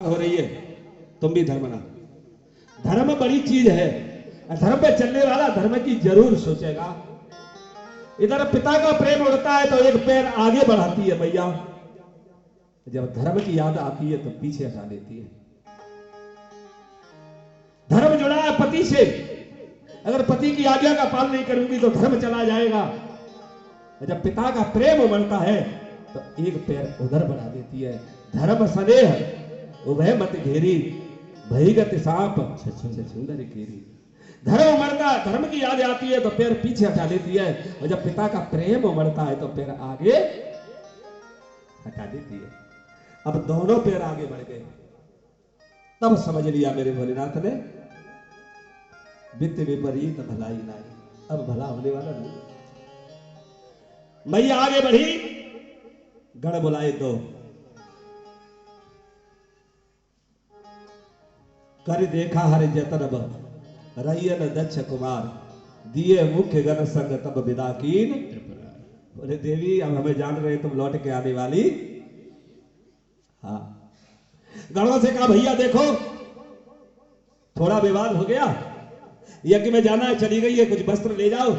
हो रही है, तुम भी धर्म ना। धर्म बड़ी चीज है, धर्म पे चलने वाला धर्म की जरूर सोचेगा। इधर पिता का प्रेम उड़ता है तो एक पैर आगे बढ़ाती है मैया, जब धर्म की याद आती है तो पीछे हटा लेती है। धर्म जुड़ा है पति से, अगर पति की आज्ञा का पालन नहीं करूंगी तो धर्म चला जाएगा। जब पिता का प्रेम उमड़ता है तो एक पैर उधर बढ़ा देती है। धर्म स्नेह उभय मत घेरी, भयगत सांप छछूंदर केरी। धर्म उमड़ता, धर्म की याद आती है तो पैर पीछे हटा लेती है, और जब पिता का प्रेम उमड़ता है तो पैर आगे हटा देती है। अब दोनों पैर आगे बढ़ गए, तब समझ लिया मेरे भोलेनाथ ने, वित्त विपरीत भलाई नहीं, अब भला होने वाला नहीं। मैया आगे बढ़ी, गण बुलाए दो, कर देखा हरि जतन रैयन दक्ष कुमार, दिए मुख्य गण संग तब विदा कीन। बोले देवी अब हमें जान रहे तुम लौट के आने वाली। हाँ, गणों से कहा भैया देखो थोड़ा विवाद हो गया, यज्ञ में जाना है, चली गई है, कुछ वस्त्र ले जाओ,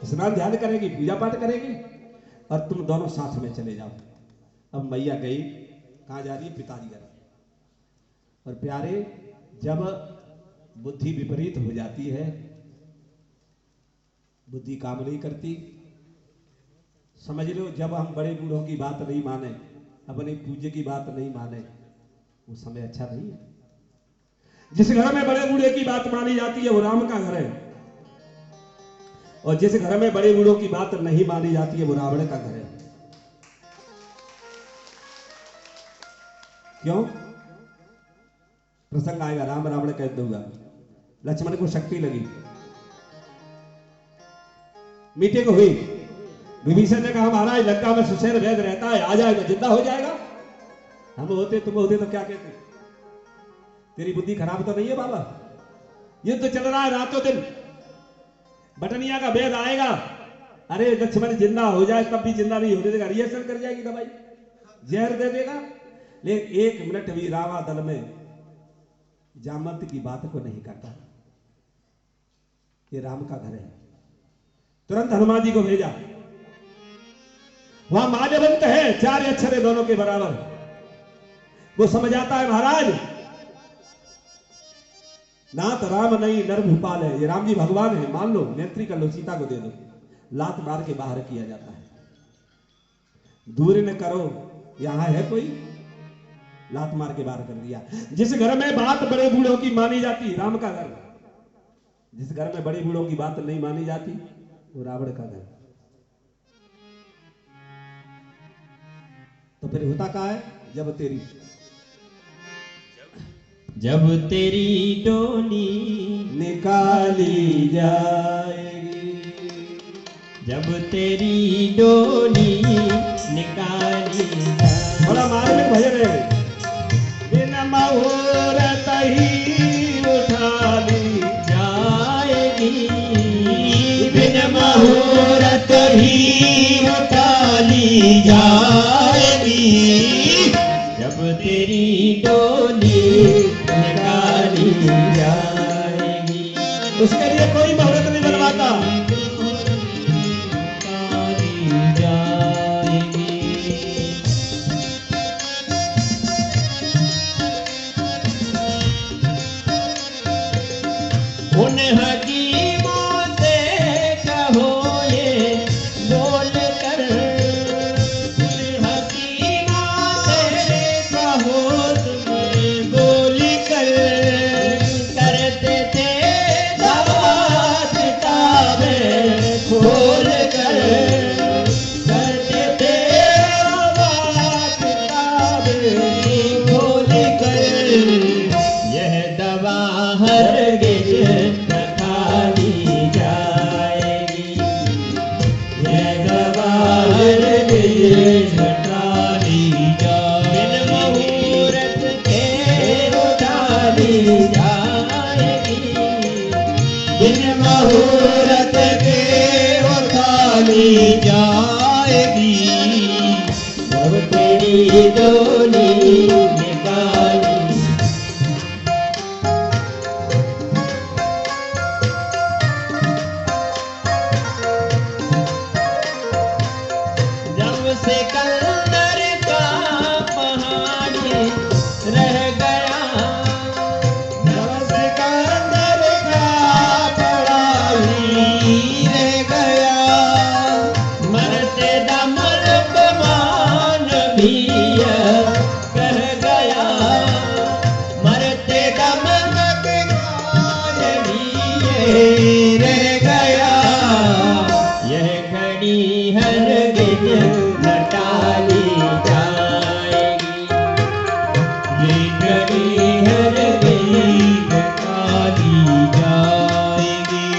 स्नान ध्यान करेगी, पूजा पाठ करेगी, और तुम दोनों साथ में चले जाओ। अब मैया गई, कहां जा रही है? पिताजी घर। और प्यारे, जब बुद्धि विपरीत हो जाती है, बुद्धि काम नहीं करती, समझ लो जब हम बड़े बूढ़ों की बात नहीं माने, अपने पूज्य की बात नहीं माने, वो समय अच्छा नहीं है। जिस घर में बड़े बूढ़े की बात मानी जाती है वो राम का घर है, और जिस घर में बड़े बूढ़ों की बात नहीं मानी जाती है वो रावण का घर है। क्यों? प्रसंग आएगा, राम रावण कह दूंगा। लक्ष्मण को शक्ति लगी, मीटिंग हुई, विभीषण ने कहा महाराज लंका में सुशेर वैद रहता है, आ जाएगा, जिंदा हो जाएगा। हम होते तुम होते तो क्या कहते? तेरी बुद्धि खराब तो नहीं है बाबा? युद्ध चल रहा है रातों दिन, बटनिया का वेद आएगा, अरे लक्ष्मण जिंदा हो जाए तब भी जिंदा नहीं होने देगा, रिएक्शन कर जाएगी दवाई, जहर दे देगा। लेकिन एक मिनट भी रावा दल में जामवंत की बात को नहीं करता। ये राम का घर है। तुरंत हनुमान जी को भेजा, वहां माल्यवंत है, 4 अक्षर है दोनों के बराबर। वो समझ आता है महाराज नाथ राम नहीं नर भूपाल है, ये राम जी भगवान है, मान लो, नेत्री कर लो, सीता को दे दो। लात मार के बाहर किया जाता है, दूर न करो, यहां है कोई, लात मार के बाहर कर दिया। जिस घर में बात बड़े बूढ़ों की मानी जाती, राम का घर। जिस घर में बड़े बूढ़ों की बात नहीं मानी जाती वो रावण का घर। तो फिर होता क्या है? जब तेरी डोली निकाली जाएगी, जब तेरी डोली निकाली जाएगी। बड़ा मार्मिक भजन है। बिन मुहूर्त ही उठा ली जाएगी, बिन मुहूर्त ही उठा ली जाएगी, जब तेरी डोली निकाली जाएगी। उसके लिए कोई मुहूर्त नहीं बनवाता। उन हकीमों से कहो ये बोल कर, उन हकीमों से कहो तुम्हें बोल कर, करते थे दवा किताबें खोल कर, करते थे दवा किताबें खोल कर, यह दवा हरगिज मुहूर्त के उठाली जाएगी, जब तेरी डोली निकाली रह गया, यह घड़ी हरगिज न टाली जाएगी, ये घड़ी हरगिज न टाली जाएगी।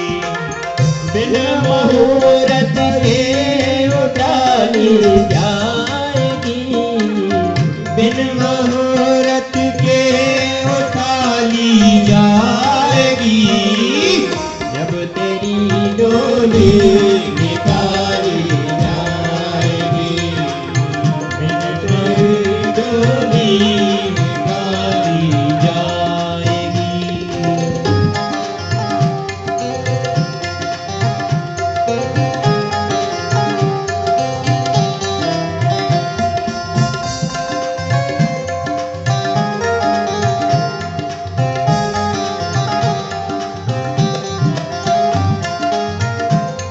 बिन मुहूर्त के उठाली जाएगी, बिन मुहूर्त के उठाली जाएगी, जब तेरी डोली निकाली जाएगी, बिन तेरी डोली निकाली जाएगी।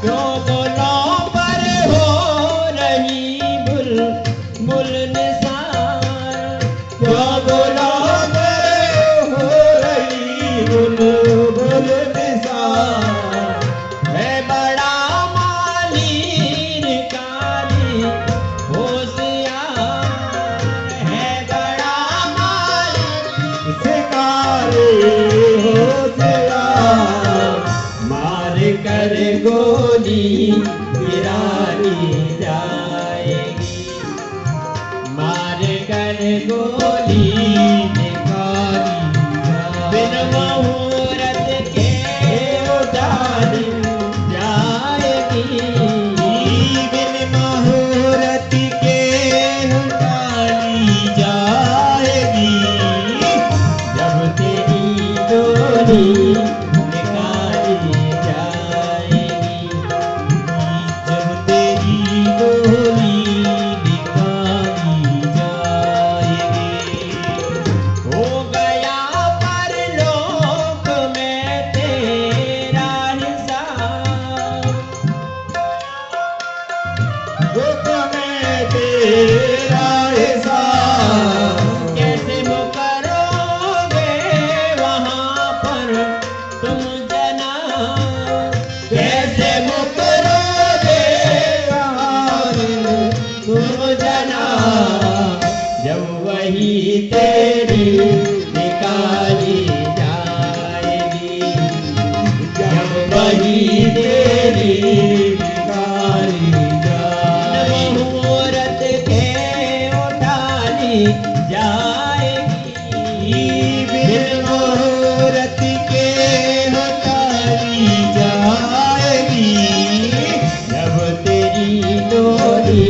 क्यों बोलों पर हो रही बुलबुल निसार, क्यों बोलों पर हो रही बुलबुल निसार, है बड़ा मालीर काली होशियार, है बड़ा मालीर शिकारी होशियार, मार कर गोली गिरानी जाएगी, मार कर गोली निकाली जाएगी, बिन मुहूर्त के उठाली जाएगी, बिन मुहूर्त के उठाली जाएगी, जब तेरी डोली निकाली जाएगी, जब तेरी डोली निकाली जाएगी। हो गया परलोक में तेरा हिसाब, दुख में तेरा हिसाब, कैसे मुकरोगे वहाँ पर तुम जना, कैसे मुकरोगे वहाँ पर तुम जना, जब वही तेरी निकाली जाएगी, जब वही तेरी निकाली जाएगी, मुहूर्त के उठाली जाएगी, बिन मुहूर्त के उठाली जाएगी, जब तेरी डोली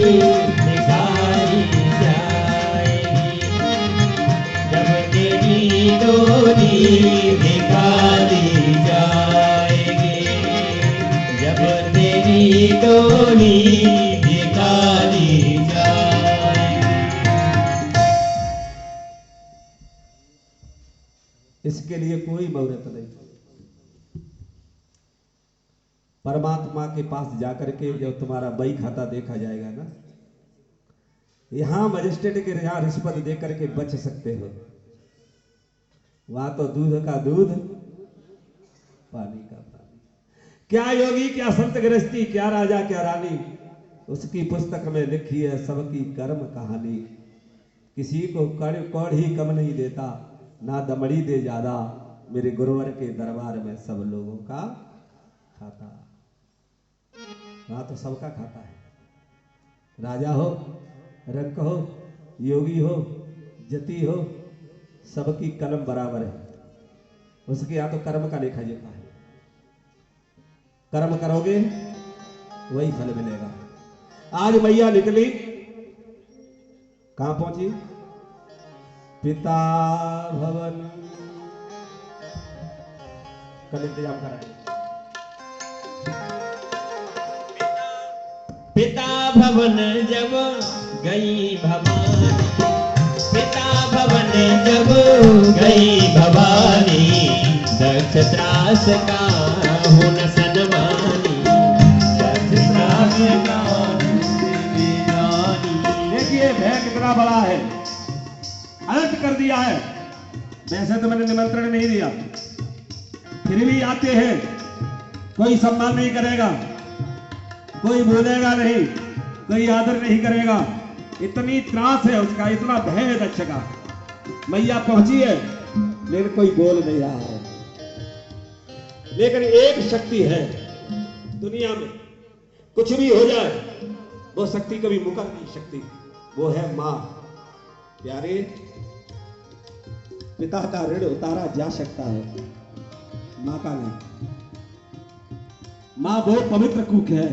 निकाली जाएगी, जब तेरी डोली निकाली जाएगी, जब तेरी डोली निकाली जाएगी। इसके लिए कोई मुहूर्त नहीं। परमात्मा के पास जाकर के जब तुम्हारा बही खाता देखा जाएगा ना, यहां मजिस्ट्रेट के यहां रिश्वत दे करके बच सकते हो, वहां तो दूध का दूध पानी का पानी। क्या योगी, क्या संत गृहस्थी, क्या राजा, क्या रानी, उसकी पुस्तक में लिखी है सबकी कर्म कहानी। किसी को कौड़ी कम नहीं देता, ना दमड़ी दे ज्यादा, मेरे गुरुवर के दरबार में सब लोगों का खाता। वहां तो सबका खाता है, राजा हो, रंक हो, योगी हो, जति हो, सबकी कलम बराबर है। उसके यहाँ तो कर्म का लेखा जोखा है, कर्म करोगे वही फल मिलेगा। आज मैया निकली, कहां पहुंची? पिता भवन। कल इंतजाम कराएंगे। पिता भवन जब गई भवानी, पिता भवन जब गई भवानी, दक्ष त्रास का हुन सनमानी, दक्ष त्रास का देखिए भय कितना बड़ा है, अलर्ट कर दिया है। वैसे तो मैंने निमंत्रण नहीं दिया, फिर भी आते हैं। कोई सम्मान नहीं करेगा, कोई बोलेगा नहीं, कोई आदर नहीं करेगा। इतनी त्रास है उसका, इतना भय है दक्ष का। मैया पहुंची है लेकिन कोई बोल नहीं रहा है। लेकिन एक शक्ति है दुनिया में, कुछ भी हो जाए वो शक्ति कभी मुकर नहीं सकती, वो है मां। प्यारे, पिता का ऋण उतारा जा सकता है, मां का नहीं। मां बहुत पवित्र कूक है।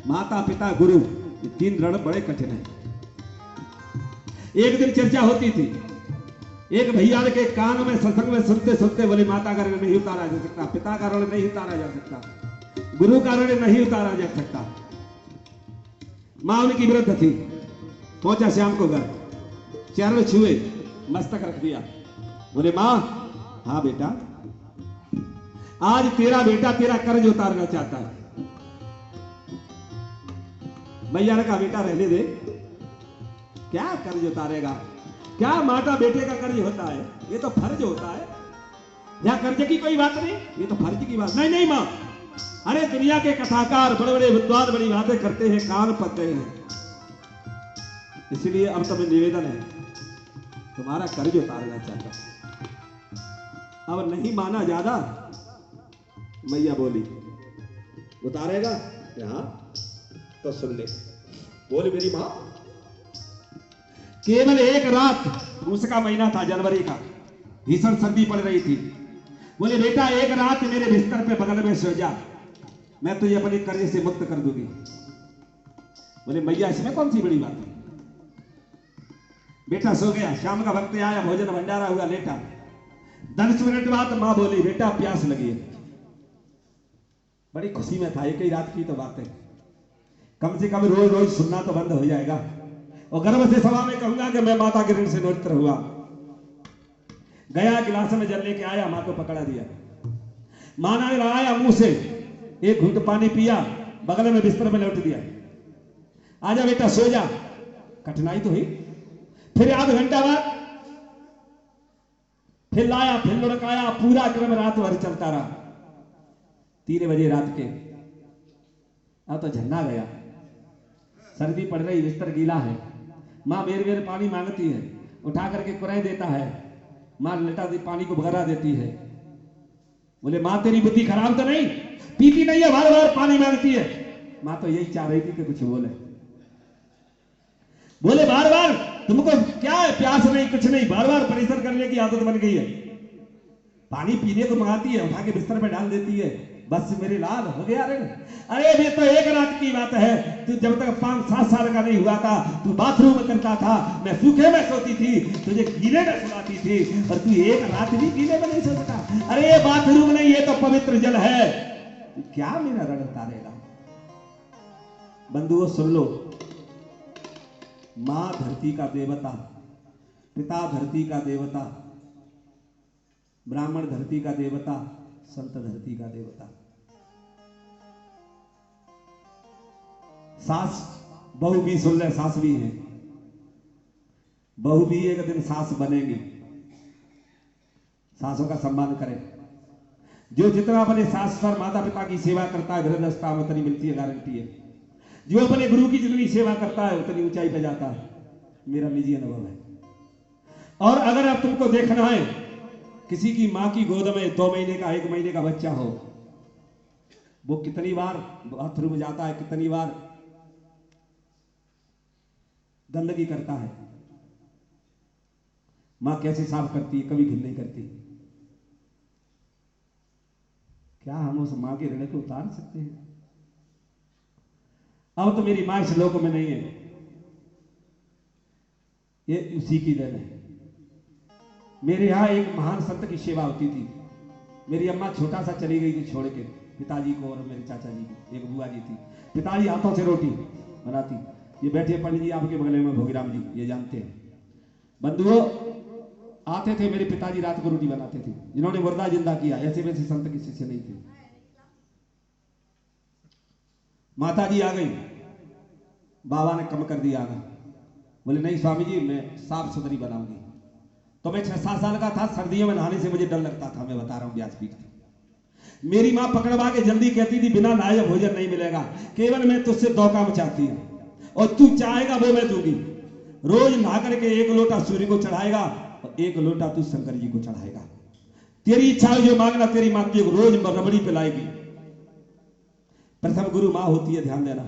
माता पिता गुरु, ये तीन ऋण बड़े कठिन है। एक दिन चर्चा होती थी, एक भैया के कान में सत्संग में सुनते सुनते बोले माता का ऋण नहीं उतारा जा सकता, पिता का ऋण नहीं उतारा जा सकता, गुरु का ऋण नहीं उतारा जा सकता। मां उनकी विरुद्ध थी। पहुंचा श्याम को घर, चरण छुए, मस्तक रख दिया, बोले मां, हाँ बेटा, आज तेरा बेटा तेरा कर्ज उतारना चाहता है। भैया ने कहा बेटा रहने दे, क्या कर्ज उतारेगा, क्या माता बेटे का कर्ज होता है, ये तो फर्ज होता है। यहां कर्ज की कोई बात नहीं, ये तो फर्ज की बात। नहीं नहीं मां, अरे दुनिया के कथाकार बड़े बड़े विद्वान बड़ी बातें करते हैं, कान पकड़े हैं, इसलिए अब तुम्हें निवेदन है, तुम्हारा कर्ज उतारना चाहता। अब नहीं माना ज्यादा। मैया बोली उतारेगा, हाँ तो सुन ले। बोली मेरी मां, केवल एक रात, उसका महीना था जनवरी का, भीषण सर्दी पड़ रही थी। बोले बेटा एक रात मेरे बिस्तर पे बगल में सो जा, मैं तुझे अपने कर्ज से मुक्त कर दूंगी। बोले मैया इसमें कौन सी बड़ी बात है। बेटा सो गया। शाम का वक्त आया, भोजन भंडारा हुआ, लेटा। 10 मिनट बाद मां बोली बेटा प्यास लगी है। बड़ी खुशी में था, एक ही रात की तो बात है, कम से कम रोज रोज सुनना तो बंद हो जाएगा। और गर्व से सभा में कहूंगा कि मैं माता के ऋण से निवृत्त हुआ। गया गिलास में जल लेके आया, मां को पकड़ा दिया। मां ने लगाया मुंह से, एक घूंट पानी पिया, बगल में बिस्तर में लौट दिया। आजा बेटा सो जा। कठिनाई तो हुई। फिर आध घंटा बाद फिर लाया, फिर लुढ़काया, पूरा क्रम रात भर चलता रहा। 3 बजे रात के अब तो झन्ना गया, सर्दी पड़ रही, बिस्तर गीला है। मां बेर बेर पानी मांगती है, उठा करके कुराई देता है, मां लेटा दी पानी को भगरा देती है। बोले मां तेरी बुद्धि खराब तो नहीं, पीती नहीं है, बार बार पानी मांगती है। मां तो यही चाह रही थी कि कुछ बोले। बोले बार बार तुमको क्या है, प्यास नहीं, कुछ नहीं, बार बार परेशान करने की आदत बन गई है। पानी पीने को मंगाती है, उठा के बिस्तर पे डाल देती है। बस मेरे लाल हो गया रे। अरे ये तो एक रात की बात है, तू जब तक 5-7 साल का नहीं हुआ था, तू बाथरूम में करता था, मैं सूखे में सोती थी, तुझे गीले में सुलाती थी, और तू एक रात भी गीले में नहीं सो सका। अरे ये बाथरूम नहीं, ये तो पवित्र जल है, तू क्या मेरा ऋण उतारेगा। बंधुओं सुन लो, मां धरती का देवता, पिता धरती का देवता, ब्राह्मण धरती का देवता, संत धरती का देवता। सास बहू भी सुन ले, सास भी है, बहू भी एक दिन सास बनेगी। सासों का सम्मान करें। जो जितना अपने सास पर माता पिता की सेवा करता है, वृद्धावस्था में उतनी मिलती है, गारंटी है। जो अपने गुरु की जितनी सेवा करता है उतनी ऊंचाई पे जाता है, मेरा निजी अनुभव है। और अगर अब तुमको देखना है, किसी की मां की गोद में 2 महीने का 1 महीने का बच्चा हो, वो कितनी बार बाथरूम जाता है, कितनी बार गंदगी करता है, मां कैसे साफ करती है, कभी घिन नहीं करती। क्या हम उस मां के ऋण को उतार सकते हैं। अब तो मेरी मां इस लोक में नहीं है, ये उसी की देन है। मेरे यहां एक महान संत की सेवा होती थी। मेरी अम्मा छोटा सा चली गई थी छोड़ के, पिताजी को और मेरे चाचा जी को। एक बुआ जी थी, पिताजी हाथों से रोटी बनाती। ये बैठे पंडित जी आपके बगल में, भोगीराम जी, ये जानते हैं। बंधुओं आते थे, मेरे पिताजी रात को रोटी बनाते थे, जिन्होंने मुर्दा जिंदा किया। ऐसे वैसे संत की शिष्य नहीं थे। माता जी आ गई, बाबा ने कम कर दिया आना। बोले नहीं स्वामी जी, मैं साफ सुथरी बनाऊंगी। तो मैं 6-7 साल का था, सर्दियों में नहाने से मुझे डर लगता था, मैं बता रहा हूं व्यासपीठ पे। मेरी माँ पकड़वा के जल्दी कहती थी बिना नहाए भोजन नहीं मिलेगा, केवल मैं तुझसे 2 काम चाहती हूँ और तू चाहेगा वो मैं दूंगी। रोज नहा करके 1 लोटा सूर्य को चढ़ाएगा और 1 लोटा तू शंकर जी को चढ़ाएगा। तेरी इच्छा जो मांगना तेरी माँ तुझे रोज रबड़ी पिलाएगी। प्रथम गुरु माँ होती है, ध्यान देना।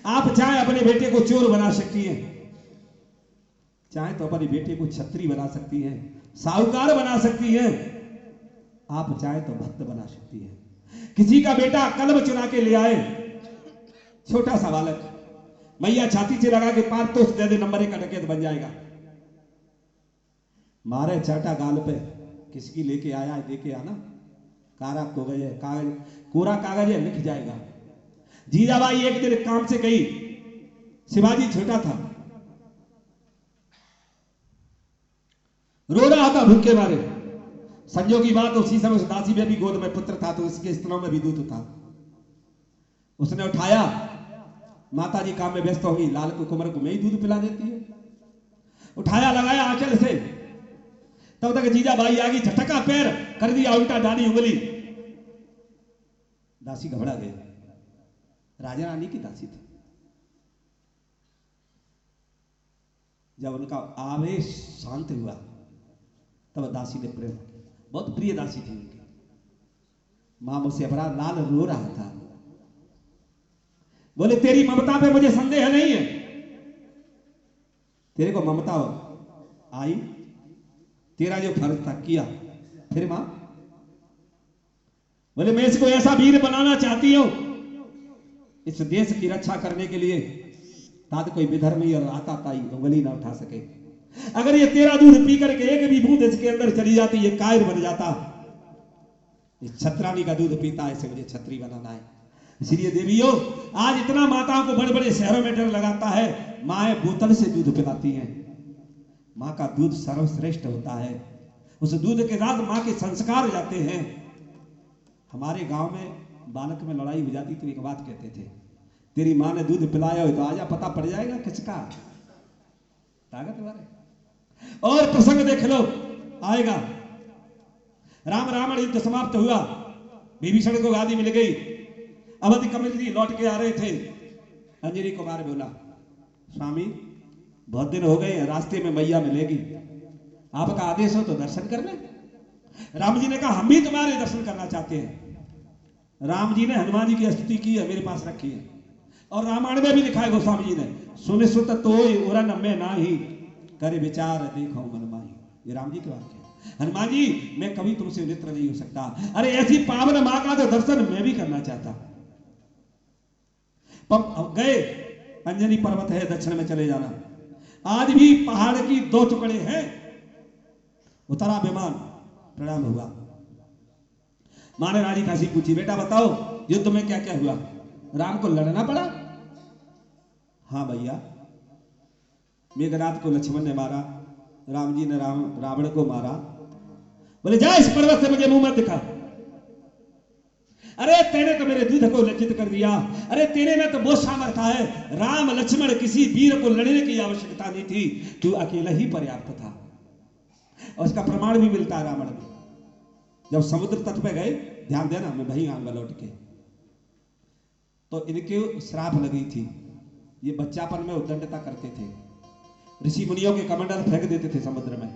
आप चाहे अपने बेटे को चोर बना सकती हैं, चाहे तो अपने बेटे को छत्री बना सकती हैं, साहूकार बना सकती हैं, आप चाहे तो भक्त बना सकती हैं। किसी का बेटा कलम चुरा के ले आए, छोटा सा बालक, मैया छाती से लगा के 5 तो दे दे, नंबर 1 का डकैत बन जाएगा। मारे चाटा गाल पे, किसकी लेके आया है देके आना, कारा कागज है, कोरा कागज है, लिख जाएगा। जीजाबाई एक दिन काम से गई, शिवाजी छोटा था, रो रहा था भूखे मारे। संजोग की बात, उसी समय उस दासी में भी गोद में पुत्र था, तो उसके स्तनों में भी दूध था। उसने उठाया, माता जी काम में व्यस्त होगी, लाल को कुंवर को मैं ही दूध पिला देती है। उठाया, लगाया आंचल से, तब तक जीजाबाई आ गई, झटका पैर कर दिया उल्टा, डाली उंगली। दासी घबरा गई, राजा रानी की दासी थी। जब उनका आवेश शांत हुआ तब दासी ने प्रेम, बहुत प्रिय दासी थी उनकी। मां मुझसे अपराध, लाल रो रहा था, बोले तेरी ममता पे मुझे संदेह नहीं है, तेरे को ममता आई, तेरा जो फर्ज था किया। फिर मां बोले मैं इसको ऐसा वीर बनाना चाहती हूं, इस देश की रक्षा करने के लिए, ताकि कोई विधर्मी और आता ताई उंगली ना उठा सके। अगर ये तेरा दूध पी करके एक भी बूंद इसके अंदर चली जाती, ये कायर बन जाता। इस छत्रानी का दूध पीता है, इसे मुझे छत्री बनाना है। इसलिए देवियों, आज इतना माताओं को बड़े बड़े शहरों में डर लगाता है, माएं बोतल से दूध पिलाती हैं। मां का दूध सर्वश्रेष्ठ होता है, उस दूध के साथ मां के संस्कार जाते हैं। हमारे गांव में बालक में लड़ाई हो जाती तो एक बात कहते थे, तेरी मां ने दूध पिलाया हो तो आजा, पता पड़ जाएगा किसका, ताकत वाले। और प्रसंग देख लो, आएगा राम रावण युद्ध समाप्त हुआ, विभीषण को गादी मिल गई, अवधि कमल जी लौट के आ रहे थे। अंजनी कुमार बोला, स्वामी बहुत दिन हो गए, रास्ते में मैया मिलेगी, आपका आदेश हो तो दर्शन कर ले। राम जी ने कहा हम भी तुम्हारे दर्शन करना चाहते हैं। राम जी ने हनुमान जी की स्तुति की है, मेरे पास रखी है, और रामायण में भी लिखा है गोस्वामी जी ने, सुन सुत तोय उरन में नाही, करे विचार देखो मन माही। ये राम जी के वाक्य है। हनुमान जी मैं कभी तुमसे मित्र नहीं हो सकता, अरे ऐसी पावन मां का तो दर्शन मैं भी करना चाहता। गए, अंजनी पर्वत है, दक्षिण में चले जाना। आज भी पहाड़ की 2 टुकड़े हैं। उतरा विमान, प्रणाम हुआ। मां ने राजी खासी पूछी, बेटा बताओ युद्ध में क्या क्या हुआ, राम को लड़ना पड़ा? हाँ भैया, मेघनाथ को लक्ष्मण ने मारा, राम जी ने रावण को मारा। बोले जा इस पर्वत से मुझे मुंह मत दिखा। अरे तेने तो मेरे दूध को लज्जित कर दिया, अरे तेरे में तो वो सामर्थ्य है, राम लक्ष्मण किसी वीर को लड़ने की आवश्यकता नहीं थी, तू अकेला ही पर्याप्त था। और उसका प्रमाण भी मिलता है रावण में। जब समुद्र तट पे गए, ध्यान देना, मैं वही आऊंगा लौट के, तो इनके श्राप लगी थी, ये बच्चापन में उद्दंडता करते थे, ऋषि मुनियों के कमंडल फेंक देते थे समुद्र में।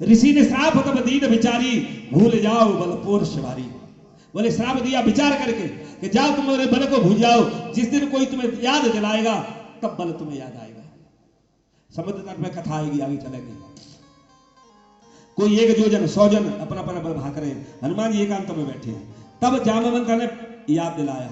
ऋषि ने श्राप तब दीन विचारी, भूल जाओ बलपोर शिवारी। बोले श्राप दिया विचार करके कि जाओ तुम मेरे बल को भूल जाओ, जिस दिन कोई तुम्हें याद दिलाएगा तब बल तुम्हें याद आएगा। समुद्र तट में कथा आएगी, आगे चलेंगे। कोई 1 योजन 100 जन अपना अपना बल भाग रहे हैं, हनुमान जी एकांत में बैठे हैं। तब जामवंत ने याद दिलाया,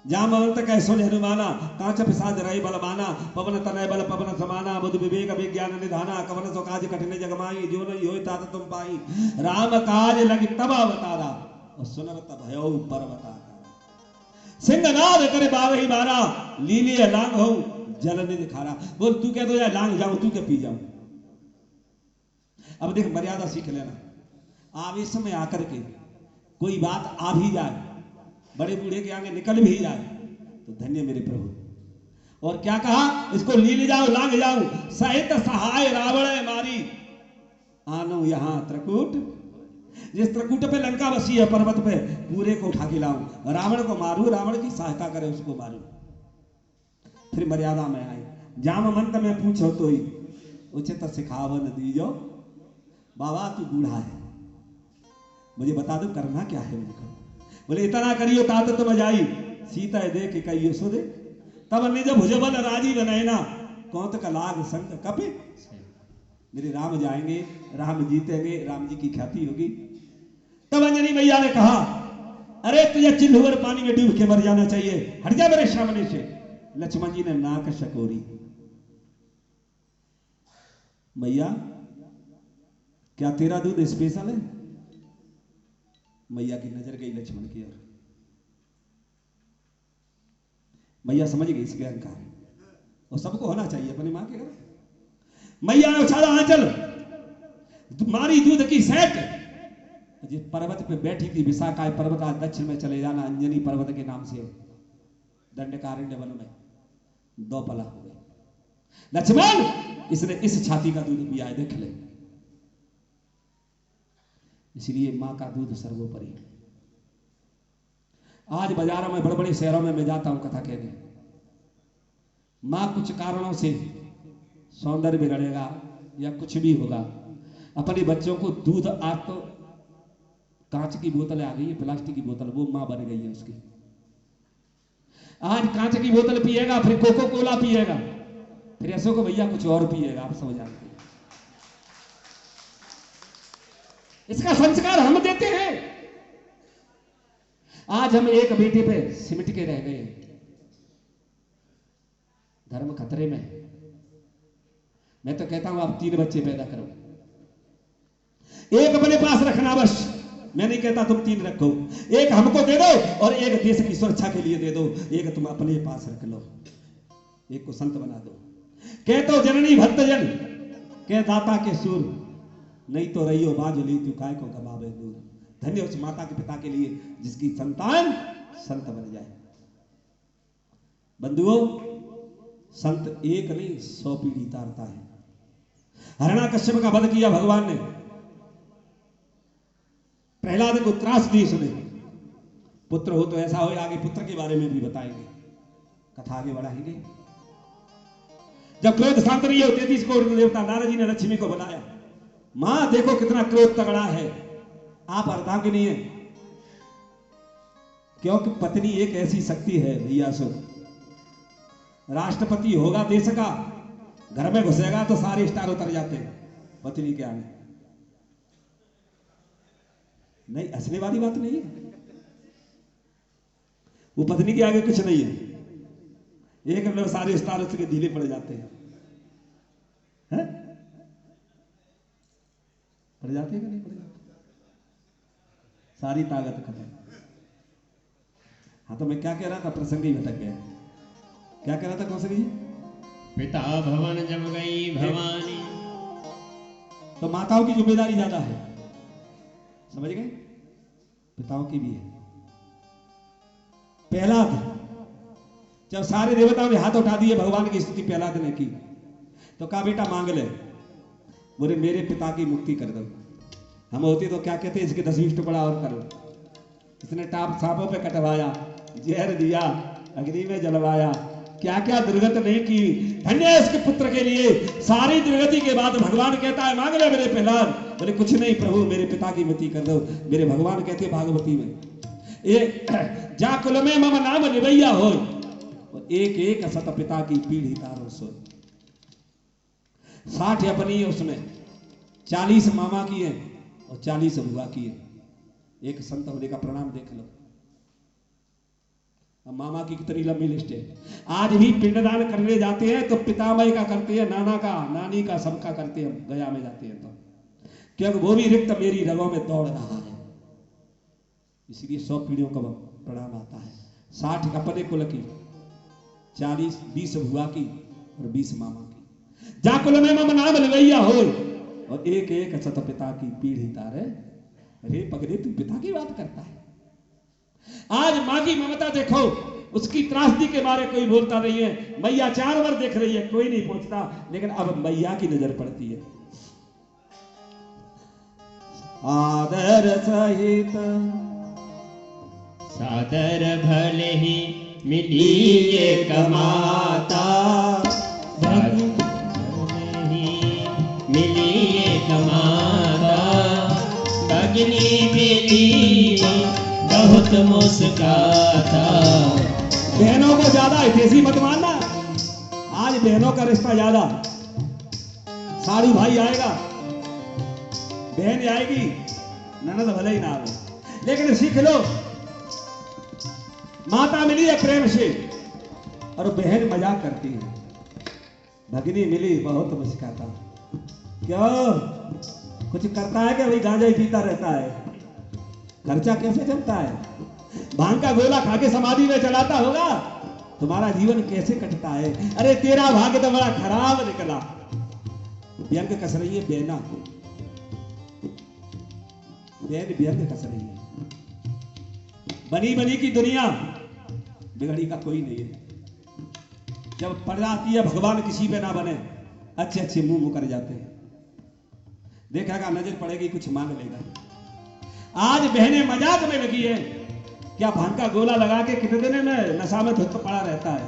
जामवंत कह सुन हनुमाना, कांच पिसाच रही बलवाना, पवन तनय बल पवन समाना, बुद्धि विवेक विज्ञान निधाना, कवन सो काज कठिन जगमाई, जो नहीं होय तात तुम पाई, राम काज लगी तब अवतारा, और सुनत भयो पर्वताकार, सिंहनाद करे बावही मारा, लीले लांग हो जल ने दिखारा। बोल तू कह दो या लांग जाऊं, तू क्या पी जाऊं। अब देख मर्यादा सीख लेना, आवेश में आकर के कोई बात आ भी जाए, बड़े बूढ़े के आगे निकल भी जाए तो धन्य मेरे प्रभु। और क्या कहा, इसको ली जाओ लांग जाऊं, सहित सहाय रावण मारी, आनो यहां त्रकूट। जिस त्रकूट पे लंका बसी है पर्वत पे, पूरे को उठा के लाऊं, रावण को मारूं, रावण की सहायता करे उसको मारूं। फिर मर्यादा में आए, जाम मंत में पूछो तो ही उचित सिखावन दीजो। बाबा तू बूढ़ा है, मुझे बता दो करना क्या है मुझको। बोले इतना करियो तात तुम जाई, सीता देख कहियो सो दे, तब निज भुजबल राजी बनैना, कौत का लाग संग कपे। मेरे राम जाएंगे, राम जीतेंगे, राम जी की ख्याति होगी। तब अंजनी मैया ने कहा, अरे तुझे चिल्हुवर पानी में डूब के मर जाना चाहिए, हट जा मेरे सामने से। लक्ष्मण जी ने नाक शकोरी, मैया क्या तेरा दूध स्पेशल है? मैया की नजर गई लक्ष्मण की ओर, मैया समझ गई इसके अहंकार, और सबको होना चाहिए अपनी मां के घर। मैया ने उछाला आंचल, मारी दूध की सेट, जिस पर्वत पे बैठी थी विशाखा पर्वत, आज दक्षिण में चले जाना, अंजनी पर्वत के नाम से दंडकारण्य वन में दो पला हो गए। लक्ष्मण इसने इस छाती का दूध पिया है, देख ले। इसलिए मां का दूध सर्वोपरि। आज बाजारों में, बड़े बड़े शहरों में मैं जाता हूं कथा कहने, मां कुछ कारणों से सौंदर्य बिगड़ेगा या कुछ भी होगा, अपने बच्चों को दूध, आज तो कांच की बोतल आ गई है, प्लास्टिक की बोतल, वो मां बन गई है उसकी। आज कांच की बोतल पिएगा, फिर कोको कोला पिएगा, फिर ऐसो को भैया कुछ और पिएगा, आप समझ आएंगे। इसका संस्कार हम देते हैं। आज हम एक बेटे पे सिमट के रह गए, धर्म खतरे में। मैं तो कहता हूं आप 3 बच्चे पैदा करो, एक अपने पास रखना बस। मैं नहीं कहता तुम 3 रखो, एक हमको दे दो और एक देश की सुरक्षा के लिए दे दो, एक तुम अपने पास रख लो, एक को संत बना दो। कह तो जननी भक्तजन, कह दाता के सूर, नहीं तो रहियो बाजुली तू काय को गवावे दूर। धन्य उस माता के पिता के लिए जिसकी संतान संत बन जाए। बंधुओं, संत एक नहीं 100 पीढ़ी तारता है। हिरण्याकश्यप का वध किया भगवान ने, प्रहलाद को त्रास दी उसने, पुत्र हो तो ऐसा हो। आगे पुत्र के बारे में भी बताएंगे, कथा आगे बढ़ाएंगे। जब क्रोध शांत नहीं हो, 33 करोड़ देवता, नारद जी ने लक्ष्मी को बुलाया, मां देखो कितना क्रोध तगड़ा है, आप अर्धांगिनी है। क्योंकि पत्नी एक ऐसी शक्ति है भैया सो, राष्ट्रपति होगा देश का, घर में घुसेगा तो सारे स्टार उतर जाते हैं पत्नी के आगे। नहीं, हंसने वाली बात नहीं है, वो पत्नी के आगे कुछ नहीं है। एक मतलब सारे स्टार उसके ढीले पड़ जाते हैं, पड़ जाते हैं कि नहीं पड़ जाते? सारी ताकत खत्म। हाँ, तो मैं क्या कह रहा था, प्रसंग ही भटक गया। क्या कह रहा था कौशल जी? पिता भवन जब गई भवानी। तो माताओं की जिम्मेदारी ज्यादा है, समझ गए? पिताओं की भी है। प्रहलाद, जब सारे देवताओं ने हाथ उठा दिए, भगवान की स्तुति प्रहलाद ने की, तो कहा बेटा मांग ले। बोले मेरे पिता की मुक्ति कर दो। हम होते तो क्या कहते, इसके 10-20 टुकड़ा और करो। इसने टाप सांपों पे कटवाया, जहर दिया, अग्नि में जलवाया, क्या क्या दुर्गति नहीं की। धन्य है इसके पुत्र के लिए। सारी दुर्गति के बाद भगवान कहता है मांग ले मेरे प्रहलाद। बोले कुछ नहीं प्रभु, मेरे पिता की मति कर दो। मेरे भगवान कहते भागवती में, ये जा कुल में मम नाम निवैया हो, एक एक सत पिता की पीढ़ी तारो सो। 60 अपनी है उसमें, 40 मामा की है और 40 बुआ की है। एक संत होने का प्रणाम देख लो। अब मामा की कितनी लंबी लिस्ट है। आज भी पिंडदान करने जाते हैं तो पितामह का करते हैं, नाना का, नानी का, सबका करते हैं। गया में जाते हैं तो, क्योंकि वो भी रिक्त मेरी रगों में दौड़ रहा है, इसलिए 100 पीढ़ियों का प्रणाम आता है। 60 अपने कुल की, 20 बुआ की और 20 मामा की। जा कुल में मम नाम लवैया हो, और एक एक सत पिता की पीढ़ी तारे। अरे पगड़े, तू पिता की बात करता है। आज मां की ममता देखो, उसकी त्रासदी के बारे कोई बोलता नहीं है। मैया 4 बार देख रही है, कोई नहीं पहुंचता, लेकिन अब मैया की नजर पड़ती है। आदर सहित सादर भले ही मिली एक माता, सादर भले ही मिली एक माता, भगिनी मिली बहुत मुस्काता। बहनों को ज्यादा हितैषी मत मानना, आज बहनों का रिश्ता ज्यादा। साड़ू भाई आएगा, बहन आएगी, ननद भले ही ना आवे, लेकिन सीख लो माता मिली है प्रेम से और बहन मजाक करती है, भगिनी मिली बहुत मुस्काता। क्यों कुछ करता है कि भाई गांजा ही पीता रहता है? खर्चा कैसे चलता है? भांग का गोला खा के समाधि में चलाता होगा? तुम्हारा जीवन कैसे कटता है? अरे तेरा भाग्य तो बड़ा खराब निकला। व्यंग कस रही है बेना, बेन व्यंग कस रही है। बनी बनी की दुनिया, बिगड़ी का कोई नहीं है। जब पड़ जाती है भगवान किसी पे ना बने, अच्छे अच्छे मुंह मुकर जाते हैं। देखेगा नजर पड़ेगी कुछ मांग लेगा। आज बहनें मजाक में लगी है, क्या भांग का गोला लगा के कितने दिन में नशा में धुत पड़ा रहता है?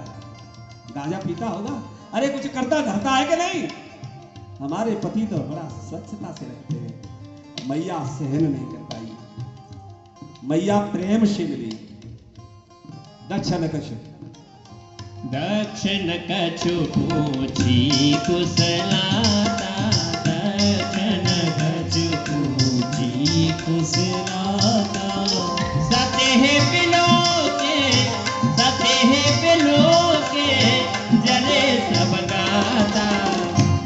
गांजा पीता होगा? अरे कुछ करता धरता है कि नहीं? हमारे पति तो बड़ा स्वच्छता से रहते हैं, मैया सहन नहीं कर पाई। मैया प्रेम से मिली। दक्षिण कछु दक्षिण कछु पूछी कुशलाता, दक्षिण कछु पूछी कुशलाता, सतेह बिलोके जले सब गाता,